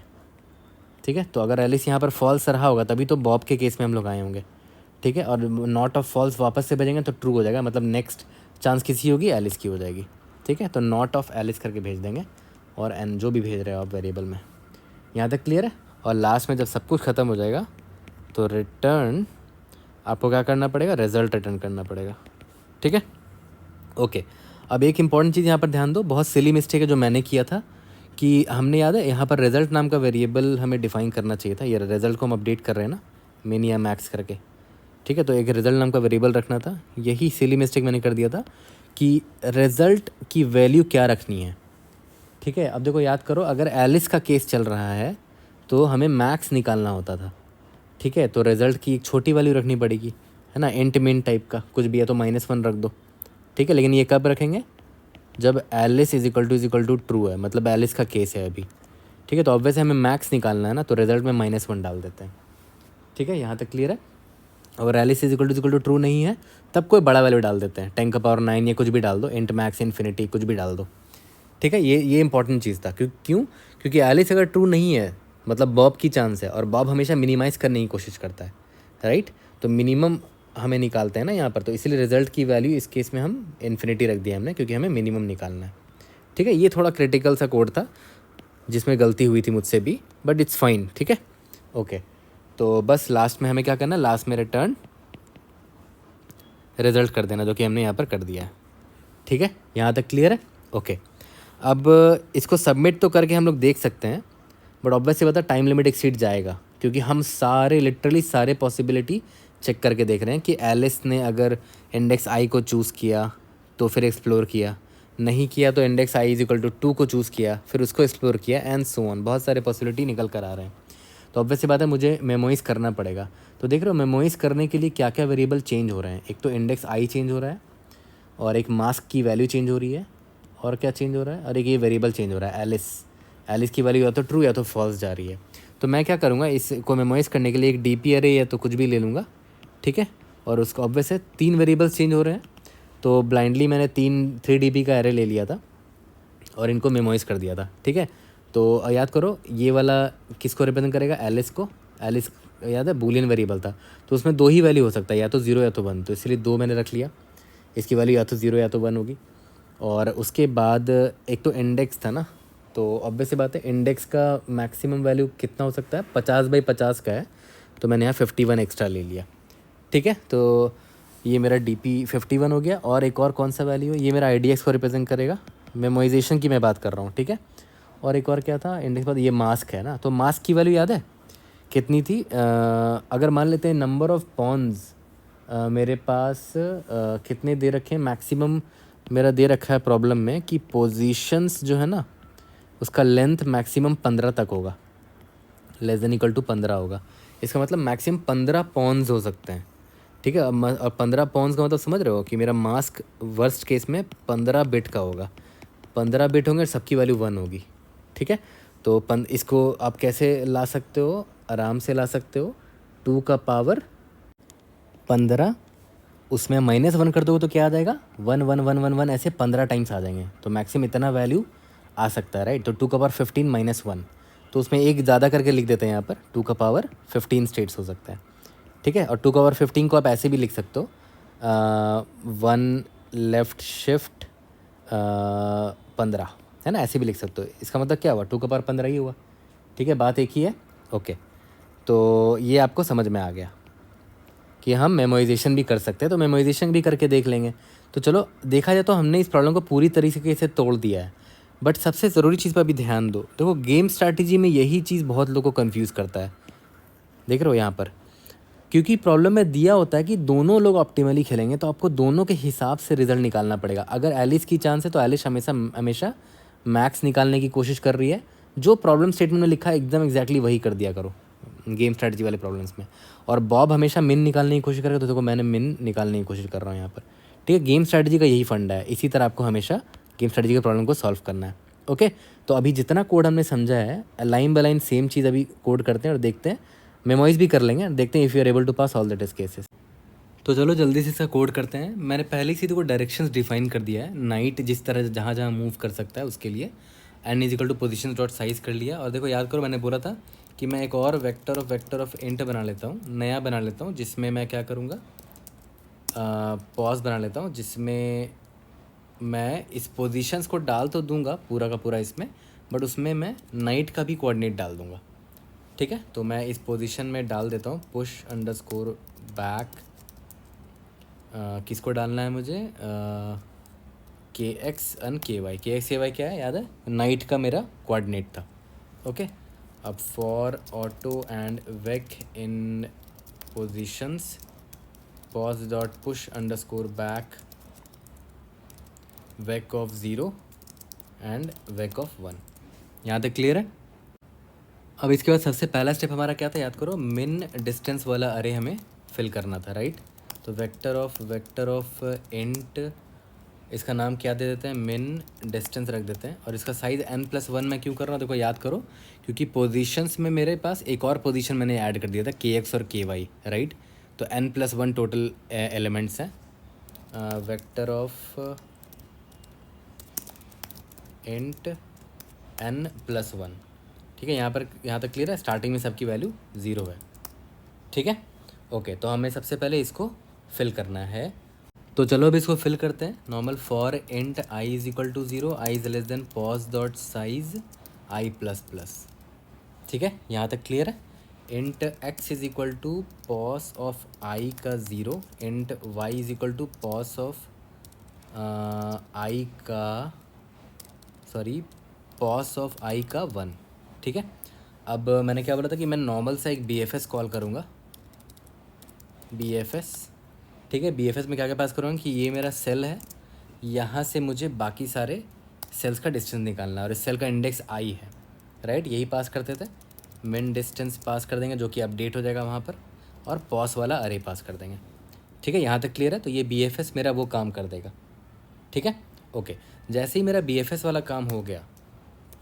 ठीक है? तो अगर एलिस यहाँ पर फॉल्स रहा होगा तभी तो बॉब के केस में हम लोग आए होंगे, ठीक है? और नॉट ऑफ फॉल्स वापस से भेजेंगे तो ट्रू हो जाएगा, मतलब नेक्स्ट चांस किसी होगी? एलिस की हो जाएगी, ठीक है? तो नॉट ऑफ एलिस करके भेज देंगे, और एन जो भी भेज रहे हो आप वेरिएबल में। यहाँ तक क्लियर है? और लास्ट में जब सब कुछ ख़त्म हो जाएगा तो रिटर्न आपको क्या करना पड़ेगा? रिज़ल्ट रिटर्न करना पड़ेगा, ठीक है? ओके, अब एक इम्पॉर्टेंट चीज़ यहाँ पर ध्यान दो, बहुत सिली मिस्टेक है जो मैंने किया था कि हमने, याद है यहाँ पर रिज़ल्ट नाम का वेरिएबल हमें डिफ़ाइन करना चाहिए था। ये रिज़ल्ट को हम अपडेट कर रहे हैं ना, मिन या मैक्स करके, ठीक है? तो एक रिज़ल्ट नाम का वेरिएबल रखना था। यही सिली मिस्टेक मैंने कर दिया था कि रिज़ल्ट की वैल्यू क्या रखनी है, ठीक है? अब देखो याद करो, अगर एलिस का केस चल रहा है तो हमें मैक्स निकालना होता था, ठीक है? तो रिज़ल्ट की एक छोटी वैल्यू रखनी पड़ेगी, है ना? इंट मिन टाइप का कुछ भी है, तो -1 रख दो, ठीक है? लेकिन ये कब रखेंगे? जब Alice is equal to true है, मतलब एलिस का केस है अभी, ठीक है? तो ऑब्वियस हमें मैक्स निकालना है ना, तो रिज़ल्ट में -1 डाल देते हैं, ठीक है? यहाँ तक क्लियर है? अगर Alice is equal to true नहीं है तब कोई बड़ा वैल्यू डाल देते हैं, 10⁻9 या कुछ भी डाल दो, इंट मैक्स इन्फिनिटी कुछ भी डाल दो, ठीक है? ये इंपॉर्टेंट चीज़ था। क्यों? क्योंकि एलिस अगर ट्रू नहीं है मतलब बॉब की चांस है, और बॉब हमेशा मिनिमाइज़ करने की कोशिश करता है, राइट? तो मिनिमम हमें निकालते हैं ना यहाँ पर, तो इसलिए रिजल्ट की वैल्यू इस केस में हम इन्फिनिटी रख दिया हमने, क्योंकि हमें मिनिमम निकालना है, ठीक है? ये थोड़ा क्रिटिकल सा कोड था जिसमें गलती हुई थी मुझसे भी, बट इट्स फाइन, ठीक है? ओके, तो बस लास्ट में हमें क्या करना है? लास्ट में रिटर्न रिजल्ट कर देना, जो कि हमने यहाँ पर कर दिया है, ठीक है? यहाँ तक क्लियर है? ओके, अब इसको सबमिट तो करके हम लोग देख सकते हैं, बट ऑब्वियसली बता टाइम लिमिट एक्सीड जाएगा, क्योंकि हम सारे लिटरली सारे पॉसिबिलिटी चेक करके देख रहे हैं कि एलिस ने अगर इंडेक्स आई को चूज़ किया तो फिर एक्सप्लोर किया, नहीं किया तो index I is equal to 2 को चूज़ किया फिर उसको एक्सप्लोर किया, एंड सो ऑन। बहुत सारे पॉसिबिलिटी निकल कर आ रहे हैं, तो ऑब्वियसली बात है मुझे मेमोइज़ करना पड़ेगा। तो देख रहे हो मेमोइज़ करने के लिए क्या क्या वेरिएबल चेंज हो रहे हैं? एक तो इंडेक्स आई चेंज हो रहा है, और एक मास्क की वैल्यू चेंज हो रही है, और क्या चेंज हो रहा है? और एक ये वेरिएबल चेंज हो रहा है एलिस की वैल्यू या तो ट्रू या तो फॉल्स जा रही है। तो मैं क्या करूँगा, इसको मेमोराइज़ करने के लिए एक डीपी अरे या तो कुछ भी ले लूँगा, ठीक है? और उसको ऑब्वियस है 3 वेरिएबल्स चेंज हो रहे हैं, तो ब्लाइंडली मैंने 3 डीबी का एरे ले लिया था और इनको मेमोराइज़ कर दिया था, ठीक है? तो याद करो ये वाला किसको रिप्रेजेंट करेगा? एलिस को। एलिस याद है बूलियन वेरिएबल था, तो उसमें 2 ही वैल्यू हो सकता है, या तो 0 या तो 1, तो इसलिए 2 मैंने रख लिया। इसकी वैल्यू या तो 0 या तो 1 होगी। और उसके बाद एक तो इंडेक्स था ना, तो ऑब्वियस सी बात है इंडेक्स का मैक्सिमम वैल्यू कितना हो सकता है, 50/50 का है, तो मैंने यहाँ 51 एक्स्ट्रा ले लिया। ठीक है, तो ये मेरा DP 51 हो गया। और एक और कौन सा वैल्यू है, ये मेरा IDX को रिप्रेजेंट करेगा, मेमोइजेशन की मैं बात कर रहा हूँ। ठीक है, और एक और क्या था इंडेक्स बाद, ये मास्क है ना, तो मास्क की वैल्यू याद है कितनी थी? अगर मान लेते हैं नंबर ऑफ पॉन्स मेरे पास कितने दे रखे हैं, मैक्सिमम मेरा दे रखा है प्रॉब्लम में कि पोजीशंस जो है ना उसका लेंथ मैक्सिमम 15 तक होगा, लेस देन इक्वल टू 15 होगा। इसका मतलब मैक्सिमम 15 पॉन्स हो सकते हैं। ठीक है, अब 15 पॉन्स का मतलब समझ रहे हो कि मेरा मास्क वर्स्ट केस में 15 बिट का होगा, 15 बिट होंगे, सबकी वैल्यू 1 होगी। ठीक है, तो इसको आप कैसे ला सकते हो, आराम से ला सकते हो, 2 का पावर 15, उसमें -1 कर दोगे तो क्या आ जाएगा, 1 1 1 1 1, ऐसे 15 टाइम्स आ जाएंगे, तो मैक्सिमम इतना वैल्यू आ सकता है, राइट। तो 2 का पावर 15 -1, तो उसमें एक ज़्यादा करके लिख देते हैं यहाँ पर, 2 का पावर 15 स्टेट्स हो सकता है। ठीक है, और 2 का पावर 15 को आप ऐसे भी लिख सकते हो, 1 लेफ्ट शिफ्ट 15, है ना, ऐसे भी लिख सकते हो। इसका मतलब क्या हुआ, 2 का पावर 15 ही हुआ। ठीक है, बात एक ही है। ओके, तो ये आपको समझ में आ गया कि हम मेमोराइजेशन भी कर सकते हैं, तो मेमोराइजेशन भी करके देख लेंगे। तो चलो, देखा जाए तो हमने इस प्रॉब्लम को पूरी तरीके से तोड़ दिया है, बट सबसे ज़रूरी चीज़ पर भी ध्यान दो। देखो, गेम स्ट्रैटेजी में यही चीज़ बहुत लोगों को कंफ्यूज करता है, देख रहे हो यहाँ पर, क्योंकि प्रॉब्लम में दिया होता है कि दोनों लोग ऑप्टिमली खेलेंगे, तो आपको दोनों के हिसाब से रिजल्ट निकालना पड़ेगा। अगर एलिस की चांस है तो एलिस हमेशा हमेशा मैक्स निकालने की कोशिश कर रही है, जो प्रॉब्लम स्टेटमेंट में लिखा है एकदम एग्जैक्टली वही कर दिया करो गेम स्ट्रैटेजी वाले प्रॉब्लम्स में। और बॉब हमेशा मिन निकालने की कोशिश करेगा, तो देखो मैंने मिन निकालने की कोशिश कर रहा हूँ यहाँ पर। ठीक है, गेम स्ट्रैटेजी का यही फंडा है, इसी तरह आपको हमेशा गेम स्ट्रैटेजी के प्रॉब्लम को सॉल्व करना है। ओके, तो अभी जितना कोड हमने समझा है, लाइन बाय लाइन सेम चीज़ अभी कोड करते हैं और देखते हैं, मेमोराइज भी कर लेंगे, देखते हैं if you are able to pass all the test cases. तो चलो जल्दी से इसका कोड करते हैं। मैंने पहले ही को डायरेक्शंस डिफाइन कर दिया है, नाइट जिस तरह जहाँ जहाँ मूव कर सकता है उसके लिए n is equal to position dot size कर लिया। और देखो याद करो, मैंने बोला था कि मैं एक और वेक्टर ऑफ इंट बना लेता हूँ, नया बना लेता हूँ, जिसमें मैं क्या करूँगा, पॉज बना लेता हूँ, जिसमें मैं इस पोजीशंस को डाल तो दूंगा पूरा का पूरा इसमें, बट उसमें मैं नाइट का भी कोऑर्डिनेट डाल दूंगा। ठीक है, तो मैं इस पोजीशन में डाल देता हूँ पुश अंडरस्कोर बैक, किसको डालना है मुझे, KX and KY। KX KY क्या है याद है, नाइट का मेरा कोऑर्डिनेट था। ओके, अब for auto and wake in positions pause dot push underscore back wake of 0 and wake of 1। यहाँ तक क्लियर है? अब इसके बाद सबसे पहला स्टेप हमारा क्या था, याद करो, मिन डिस्टेंस वाला अरे हमें फिल करना था, राइट। तो वेक्टर ऑफ इंट, इसका नाम क्या दे देते हैं, मिन डिस्टेंस रख देते हैं, और इसका साइज़ n+1 मैं क्यों कर रहा हूँ, देखो याद करो, क्योंकि पोजीशंस में मेरे पास एक और पोजीशन मैंने ऐड कर दिया था, KX और KY, राइट। तो n+1 टोटल एलिमेंट्स हैं। Vector of int n+1। ठीक है, यहाँ तक क्लियर है, स्टार्टिंग में सबकी वैल्यू 0 है। ठीक है, ओके, तो हमें सबसे पहले इसको फिल करना है। तो चलो अब इसको फिल करते हैं। Normal for int i is equal to 0, i is less than pos dot size i++। ठीक है, यहाँ तक क्लियर है। Int x is equal to pos of i का 0, int y is equal to pos of pos of i का 1। ठीक है, अब मैंने क्या बोला था कि मैं नॉर्मल सा एक BFS कॉल करूँगा, BFS। ठीक है, BFS में क्या क्या पास करूँगा कि ये मेरा सेल है, यहाँ से मुझे बाकी सारे सेल्स का डिस्टेंस निकालना है, और इस सेल का इंडेक्स i है, राइट, यही पास करते थे। मिन डिस्टेंस पास कर देंगे, जो कि अपडेट हो जाएगा वहाँ पर, और पॉस वाला अरे पास कर देंगे। ठीक है, यहाँ तक क्लियर है। तो ये BFS मेरा वो काम कर देगा। ठीक है, ओके, जैसे ही मेरा BFS वाला काम हो गया,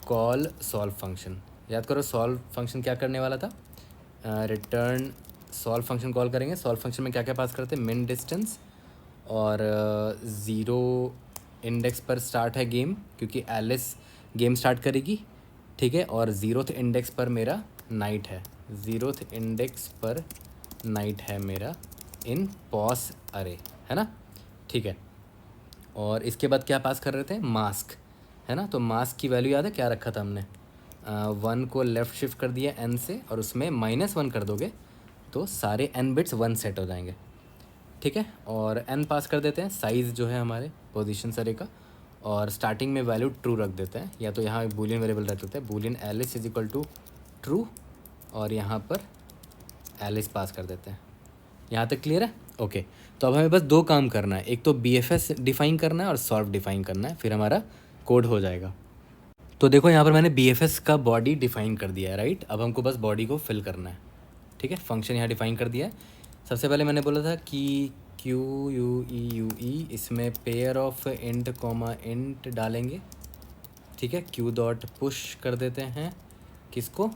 कॉल सॉल्व फंक्शन। याद करो, सॉल्व फंक्शन क्या करने वाला था, रिटर्न सॉल्व फंक्शन कॉल करेंगे। सॉल्व फंक्शन में क्या क्या पास करते हैं, मिन डिस्टेंस, और 0 इंडेक्स पर स्टार्ट है गेम, क्योंकि एलिस गेम स्टार्ट करेगी। ठीक है, और 0th इंडेक्स पर मेरा नाइट है, 0th इंडेक्स पर नाइट है मेरा इन पॉस अरे, है ना। ठीक है, और इसके बाद क्या पास कर रहे थे, मास्क, है ना। तो मास्क की वैल्यू याद है क्या रखा था हमने, 1 को लेफ़्ट शिफ्ट कर दिया n से और उसमें -1 कर दोगे तो सारे n बिट्स 1 सेट हो जाएंगे, ठीक है। और n पास कर देते हैं, साइज़ जो है हमारे पोजीशन अरे का, और स्टार्टिंग में वैल्यू ट्रू रख देते हैं, या तो यहाँ एक बूलियन वेरिएबल रख देते हैं, boolean Alice is equal to true, और यहाँ पर एलिस पास कर देते हैं। यहाँ तक क्लियर है? ओके। तो अब हमें बस 2 काम करना है, एक तो BFS डिफ़ाइन करना है और सॉल्व डिफ़ाइन करना है, फिर हमारा कोड हो जाएगा। तो देखो यहाँ पर मैंने BFS का बॉडी डिफ़ाइन कर दिया है, राइट। अब हमको बस बॉडी को फिल करना है, ठीक है। फंक्शन यहाँ डिफ़ाइन कर दिया है। सबसे पहले मैंने बोला था कि QUEUE इसमें pair of int comma int डालेंगे, ठीक है। Q डॉट पुश कर देते हैं किसको,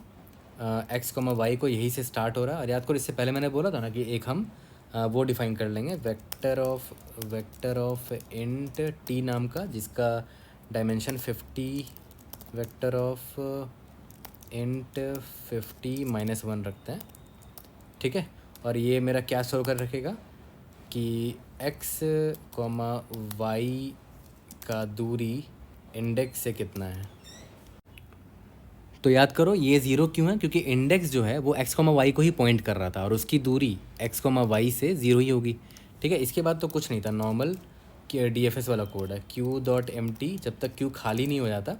x कॉमा वाई को, यही से स्टार्ट हो रहा है। और याद करो इससे पहले मैंने बोला था ना कि एक हम वो डिफ़ाइन कर लेंगे वेक्टर ऑफ इंट t नाम का, जिसका डायमेंशन 50, वेक्टर ऑफ इंट 50 -1 रखते हैं, ठीक है। और ये मेरा क्या स्टोर कर रखेगा कि x कॉमा वाई का दूरी इंडेक्स से कितना है। तो याद करो ये 0 क्यों है, क्योंकि इंडेक्स जो है वो x कॉमा वाई को ही पॉइंट कर रहा था और उसकी दूरी x कॉमा वाई से 0 ही होगी, ठीक है। इसके बाद तो कुछ नहीं था, नॉर्मल DFS वाला कोड है, Q.empty, जब तक Q खाली नहीं हो जाता,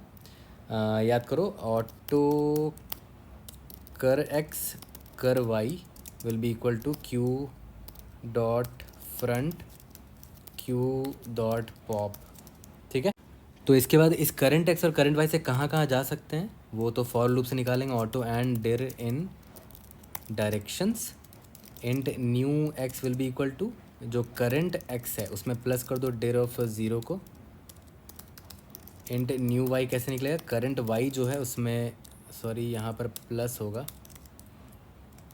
याद करो ऑटो कर x कर y will be equal to Q dot front Q dot pop, ठीक है। तो इसके बाद इस करंट x और करंट y से कहाँ कहाँ जा सकते हैं वो तो फॉर लूप से निकालेंगे, auto and dir in directions, int new x will be equal to जो करंट x है उसमें प्लस कर दो डिर ऑफ 0 को, इंट न्यू y कैसे निकलेगा, करंट y जो है उसमें, सॉरी यहाँ पर प्लस होगा,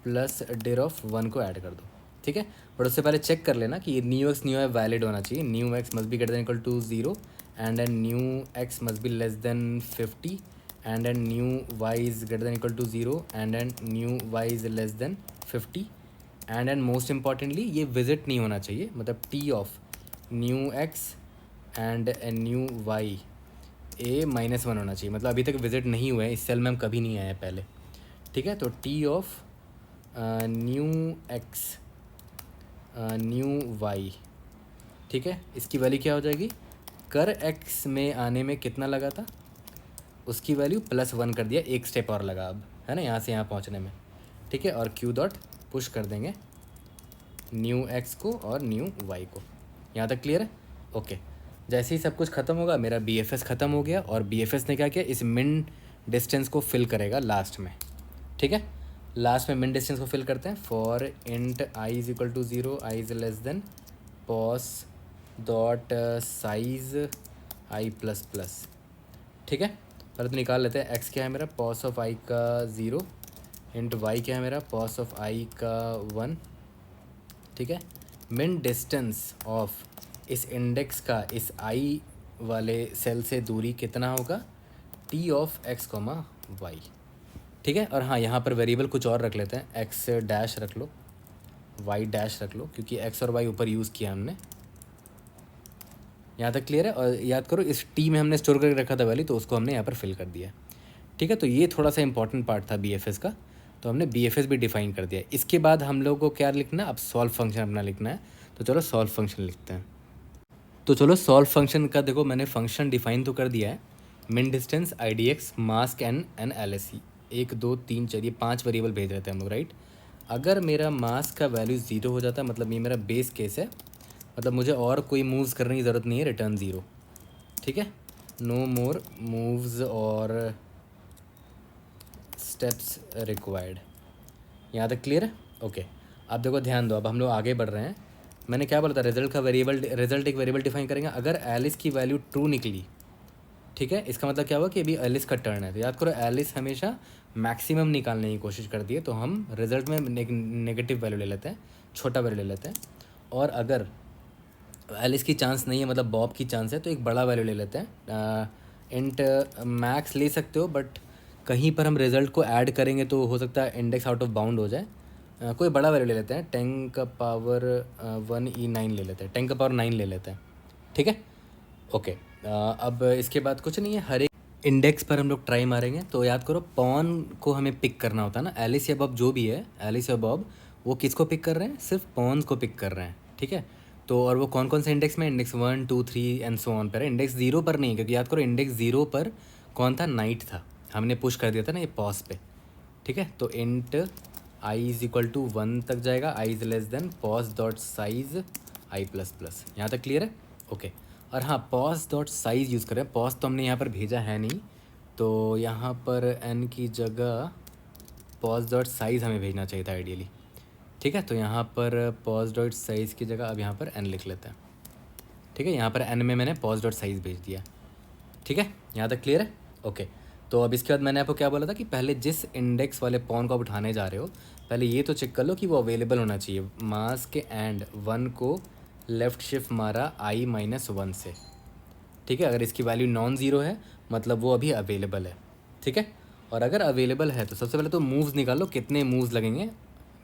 प्लस डिर ऑफ 1 को ऐड कर दो, ठीक है। बट उससे पहले चेक कर लेना कि ये न्यू एक्स न्यू है वैलिड होना चाहिए, new X must be greater than equal to 0 and then new X must be less than 50 and then new Y is greater than equal to 0 and then new Y is less than 50 and then most importantly ये visit नहीं होना चाहिए, मतलब T of new X and new Y ए -1 होना चाहिए, मतलब अभी तक विजिट नहीं हुआ है, इस सेल में हम कभी नहीं आए हैं पहले, ठीक है। तो T of new X new Y, ठीक है, इसकी वैल्यू क्या हो जाएगी, कर x में आने में कितना लगा था उसकी वैल्यू +1 कर दिया, एक स्टेप और लगा अब, है ना, यहाँ से यहाँ पहुँचने में, ठीक है। और Q डॉट पुश कर देंगे न्यू x को और न्यू y को। यहाँ तक क्लियर है? ओके। जैसे ही सब कुछ ख़त्म होगा मेरा BFS ख़त्म हो गया, और BFS ने क्या किया, इस मिन डिस्टेंस को फिल करेगा लास्ट में, ठीक है। लास्ट में मिन डिस्टेंस को फिल करते हैं, for int i is equal to 0, i is less than pos dot size i plus plus, ठीक है। पहले तो निकाल लेते हैं, x क्या है मेरा, पॉस ऑफ i का 0, इंट y क्या है मेरा, पॉस ऑफ i का 1, ठीक है। मिन डिस्टेंस ऑफ इस इंडेक्स का इस i वाले सेल से दूरी कितना होगा, t of x comma Y, ठीक है। और हाँ, यहाँ पर वेरिएबल कुछ और रख लेते हैं, x डैश रख लो, y डैश रख लो, क्योंकि x और y ऊपर यूज़ किया हमने। यहाँ तक क्लियर है? और याद करो इस t में हमने स्टोर करके रखा था वैल्यू, तो उसको हमने यहाँ पर फिल कर दिया, ठीक है। तो ये थोड़ा सा इंपॉर्टेंट पार्ट था BFS का, तो हमने BFS भी डिफ़ाइन कर दिया। इसके बाद हम लोग को क्या लिखना है, अब सॉल्व फंक्शन अपना लिखना है, तो चलो सॉल्व फंक्शन लिखते हैं। तो चलो सॉल्व फंक्शन का देखो मैंने फंक्शन डिफ़ाइन तो कर दिया है, मिन distance IDX mask n and LSE, 1 2 3 4 ये 5 वेरिएबल भेज रहे थे हम लोग, राइट। अगर मेरा मास्क का वैल्यू 0 हो जाता है, मतलब ये मेरा बेस केस है, मतलब मुझे और कोई मूव्स करने की ज़रूरत नहीं है, रिटर्न 0, ठीक है। नो मोर मूव्स और स्टेप्स रिक्वायर्ड। यहाँ तक क्लियर है? ओके। अब देखो ध्यान दो, अब हम लोग आगे बढ़ रहे हैं। मैंने क्या बोला था, रिजल्ट एक वेरिएबल डिफाइन करेंगे, अगर एलिस की वैल्यू ट्रू निकली, ठीक है, इसका मतलब क्या हुआ कि अभी एलिस का टर्न है। तो याद करो एलिस हमेशा मैक्सिमम निकालने की कोशिश करती है, तो हम रिजल्ट में नेगेटिव वैल्यू ले लेते हैं, छोटा वैल्यू ले लेते हैं। और अगर एलिस की चांस नहीं है, मतलब बॉब की चांस है, तो एक बड़ा वैल्यू ले लेते हैं। इंट मैक्स ले सकते हो, बट कहीं पर हम रिज़ल्ट को ऐड करेंगे तो हो सकता है इंडेक्स आउट ऑफ बाउंड हो जाए। कोई बड़ा वैल्यू ले लेते हैं, 10 का पावर 1 E9 ले लेते हैं, 10 का पावर 9 ले लेते हैं, ठीक है। ओके। अब इसके बाद कुछ नहीं है, हर एक इंडेक्स पर हम लोग ट्राई मारेंगे। तो याद करो पॉन को हमें पिक करना होता है ना, एलिस या बॉब जो भी है, एलिस या बॉब वो किसको पिक कर रहे हैं, सिर्फ पॉन्स को पिक कर रहे हैं, ठीक है। तो और वो कौन कौन से इंडेक्स में, इंडेक्स 1 2 3 एंड सो ऑन पर है, इंडेक्स 0 पर नहीं, क्योंकि याद करो इंडेक्स 0 पर कौन था, नाइट था, हमने पुश कर दिया था ना ये पॉज पे, ठीक है। तो int I is equal to 1 तक जाएगा, I is less than pos dot size I plus plus, यहाँ तक क्लियर है, ओके। और हाँ, पॉज डॉट साइज़ यूज़ करें, पॉज तो हमने यहाँ पर भेजा है नहीं, तो यहाँ पर एन की जगह पॉज डॉट साइज़ हमें भेजना चाहिए था आइडियली, ठीक है। तो यहाँ पर पॉज डॉट साइज़ की जगह अब यहाँ पर एन लिख लेते हैं, ठीक है। यहाँ पर एन में मैंने पॉज डॉट साइज़ भेज दिया, ठीक है, यहाँ तक क्लियर है, ओके। तो अब इसके बाद मैंने आपको क्या बोला था कि पहले जिस इंडेक्स वाले पॉन को आप उठाने जा रहे हो, पहले ये तो चेक कर लो कि वो अवेलेबल होना चाहिए। मास्क के एंड 1 को लेफ़्ट शिफ्ट मारा आई माइनस 1 से, ठीक है। अगर इसकी वैल्यू नॉन ज़ीरो है मतलब वो अभी अवेलेबल है, ठीक है। और अगर अवेलेबल है तो सबसे पहले तो मूव्स निकालो, कितने मूव्स लगेंगे,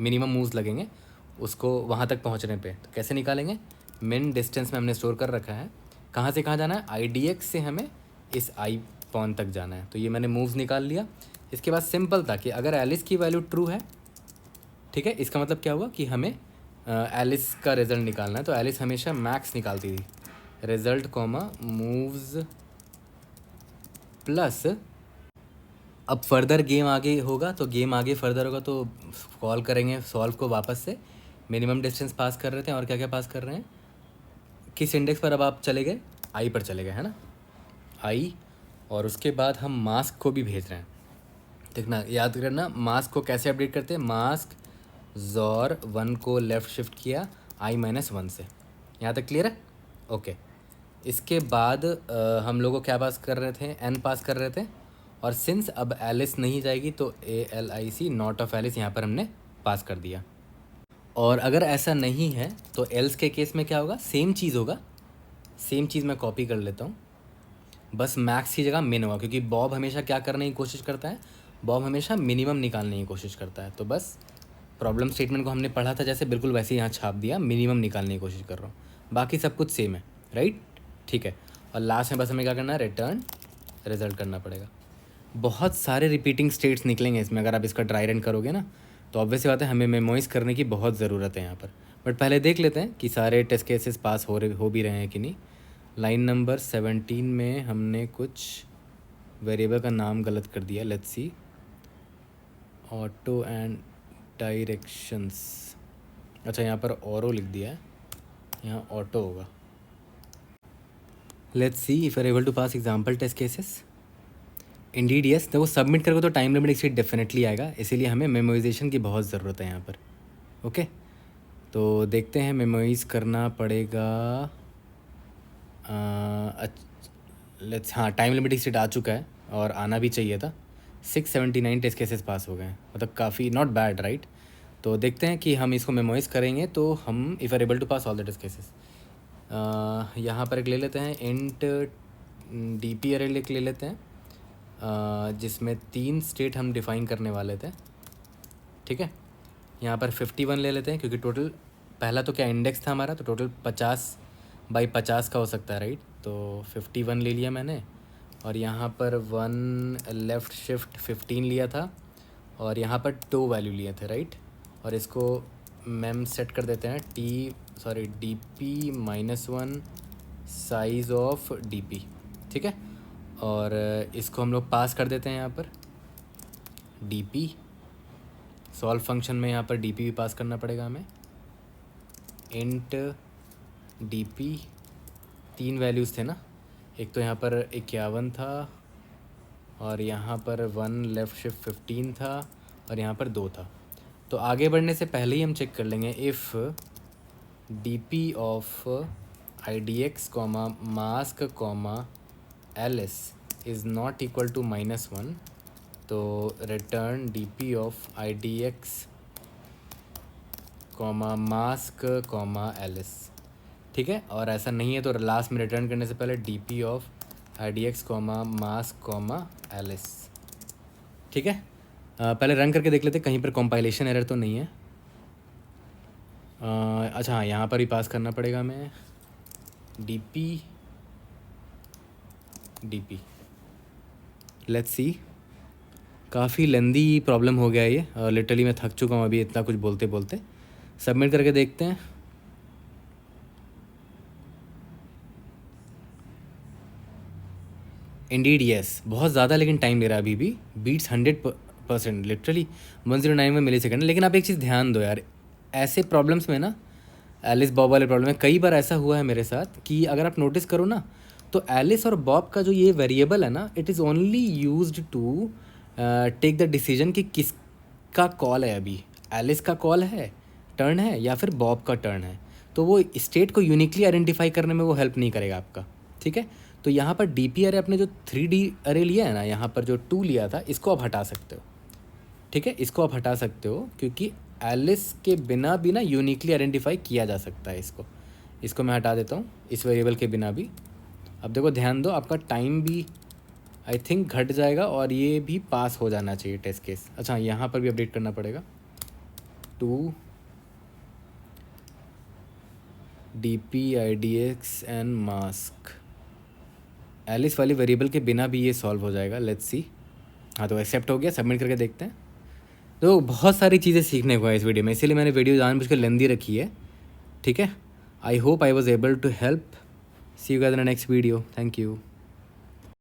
मिनिमम मूव्स लगेंगे उसको वहाँ तक पहुँचने पे। तो कैसे निकालेंगे, मिन डिस्टेंस में हमने स्टोर कर रखा है, कहाँ से कहाँ जाना है, आई डी एक्स से हमें इस आई पॉन तक जाना है। तो ये मैंने मूव्स निकाल लिया। इसके बाद सिंपल था कि अगर एलिस की वैल्यू ट्रू है, ठीक है, इसका मतलब क्या हुआ कि हमें एलिस का रिजल्ट निकालना है। तो एलिस हमेशा मैक्स निकालती थी, रिजल्ट कॉमा मूव्स प्लस, अब फर्दर गेम आगे होगा तो गेम आगे फर्दर होगा तो कॉल करेंगे सॉल्व को वापस से। मिनिमम डिस्टेंस पास कर रहे थे और क्या क्या पास कर रहे हैं, किस इंडेक्स पर अब आप चले गए, आई पर चले गए, है ना, आई। और उसके बाद हम मास्क को भी भेज रहे हैं, देखना याद करना मास्क को कैसे अपडेट करते हैं, मास्क जॉर 1 को लेफ़्ट शिफ्ट किया आई माइनस 1 से, यहाँ तक क्लियर है, ओके। इसके बाद हम लोगों को क्या पास कर रहे थे, एन पास कर रहे थे। और सिंस अब एलिस नहीं जाएगी तो ALIC नॉट ऑफ एलिस यहाँ पर हमने पास कर दिया। और अगर ऐसा नहीं है तो एल्स के केस में क्या होगा, सेम चीज़ होगा, सेम चीज़ मैं कॉपी कर लेता हूँ, बस मैक्स की जगह मिन होगा, क्योंकि बॉब हमेशा क्या करने की कोशिश करता है, बॉब हमेशा मिनिमम निकालने की कोशिश करता है। तो बस प्रॉब्लम स्टेटमेंट को हमने पढ़ा था जैसे, बिल्कुल वैसे ही यहाँ छाप दिया, मिनिमम निकालने की कोशिश कर रहा हूँ, बाकी सब कुछ सेम है, राइट, ठीक है। और लास्ट में बस हमें क्या करना है, रिटर्न रिजल्ट करना पड़ेगा। बहुत सारे रिपीटिंग स्टेट्स निकलेंगे इसमें, अगर आप इसका ड्राई रन करोगे ना, तो ऑब्वियस बात है हमें मेमोराइज़ करने की बहुत ज़रूरत है यहाँ पर। बट पहले देख लेते हैं कि सारे टेस्ट केसेस पास हो भी रहे हैं कि नहीं। लाइन नंबर 17 में हमने कुछ वेरिएबल का नाम गलत कर दिया, let's see, auto and directions, अच्छा यहाँ पर ऑरो लिख दिया है, यहाँ ऑटो होगा। Let's see if are able to pass example test cases, indeed yes. तो वो सबमिट करोगे तो टाइम लिमिट एक्सीड डेफिनेटली आएगा, इसीलिए हमें मेमोराइजेशन की बहुत ज़रूरत है यहाँ पर, ओके। तो देखते हैं, मेमोराइज़ करना पड़ेगा, लेट्स, हाँ टाइम लिमिट एक्सीड आ चुका है और आना भी चाहिए था। 679 टेस्ट केसेस पास हो गए हैं, मतलब काफ़ी नॉट बैड, राइट। तो देखते हैं कि हम इसको मेमोराइज़ करेंगे तो हम if are able to pass all the test cases. यहाँ पर एक ले लेते हैं इंट DP अरे ले लेते हैं, जिसमें 3 स्टेट हम डिफ़ाइन करने वाले थे, ठीक है। यहाँ पर 51 ले लेते हैं, क्योंकि टोटल पहला तो क्या इंडेक्स था हमारा, तो टोटल 50/50 का हो सकता है, राइट। तो 51 ले लिया मैंने, और यहाँ पर 1 लेफ़्ट शिफ्ट 15 लिया था, और यहाँ पर 2 वैल्यू लिए थे, राइट। और इसको मैम सेट कर देते हैं DP -1 साइज़ ऑफ DP, ठीक है। और इसको हम लोग पास कर देते हैं यहाँ पर DP, सॉल्व फंक्शन में यहाँ पर DP भी पास करना पड़ेगा हमें, इंट DP, 3 वैल्यूज़ थे ना, एक तो यहाँ पर 51 था, और यहाँ पर 1 लेफ़्ट शिफ्ट 15 था, और यहाँ पर 2 था। तो आगे बढ़ने से पहले ही हम चेक कर लेंगे, if DP of IDX comma mask comma LS is not equal to -1, तो return DP of IDX comma mask comma LS, ठीक है। और ऐसा नहीं है तो लास्ट में रिटर्न करने से पहले DP of IDX comma mask comma LS, ठीक है। पहले रन करके देख लेते कहीं पर कंपाइलेशन एरर तो नहीं है। अच्छा हाँ, यहाँ पर ही पास करना पड़ेगा हमें DP DP, लेट्स सी। काफ़ी लेंदी प्रॉब्लम हो गया है ये, लिटरली मैं थक चुका हूँ अभी इतना कुछ बोलते बोलते। सबमिट करके देखते हैं। इंडीड येस, बहुत ज़्यादा लेकिन टाइम ले रहा है अभी भी। बीट्स 100%, लिटरली 109 में मिली सेकेंड। लेकिन आप एक चीज़ ध्यान दो यार, ऐसे प्रॉब्लम्स में ना, एलिस बॉब वाले प्रॉब्लम में कई बार ऐसा हुआ है मेरे साथ कि अगर आप नोटिस करो ना, तो एलिस और बॉब का जो ये वेरिएबल है ना, it is only used to take the decision कि किसका कॉल है अभी, एलिस का कॉल है, टर्न है, या फिर बॉब का टर्न है। तो वो स्टेट को यूनिकली आइडेंटिफाई करने में वो हेल्प नहीं करेगा आपका, ठीक है। तो यहाँ पर DP अरे अपने जो 3D अरे लिया है ना, यहाँ पर जो 2 लिया था, इसको आप हटा सकते हो, ठीक है। इसको आप हटा सकते हो क्योंकि एलिस के बिना भी ना यूनिकली आइडेंटिफाई किया जा सकता है इसको मैं हटा देता हूँ इस वेरिएबल के बिना भी। अब देखो ध्यान दो, आपका टाइम भी आई थिंक घट जाएगा और ये भी पास हो जाना चाहिए टेस्ट केस। अच्छा, यहाँ पर भी अपडेट करना पड़ेगा, 2 DP IDX and mask. Alice वाली वेरिएबल के बिना भी ये सॉल्व हो जाएगा, लेट्स सी। हाँ, तो एक्सेप्ट हो गया, सबमिट करके देखते हैं। तो बहुत सारी चीज़ें सीखने को है इस वीडियो में, इसीलिए मैंने वीडियो जानबूझकर लेंदी रखी है, ठीक है। I hope I was able to help. See you guys in the next video, thank you.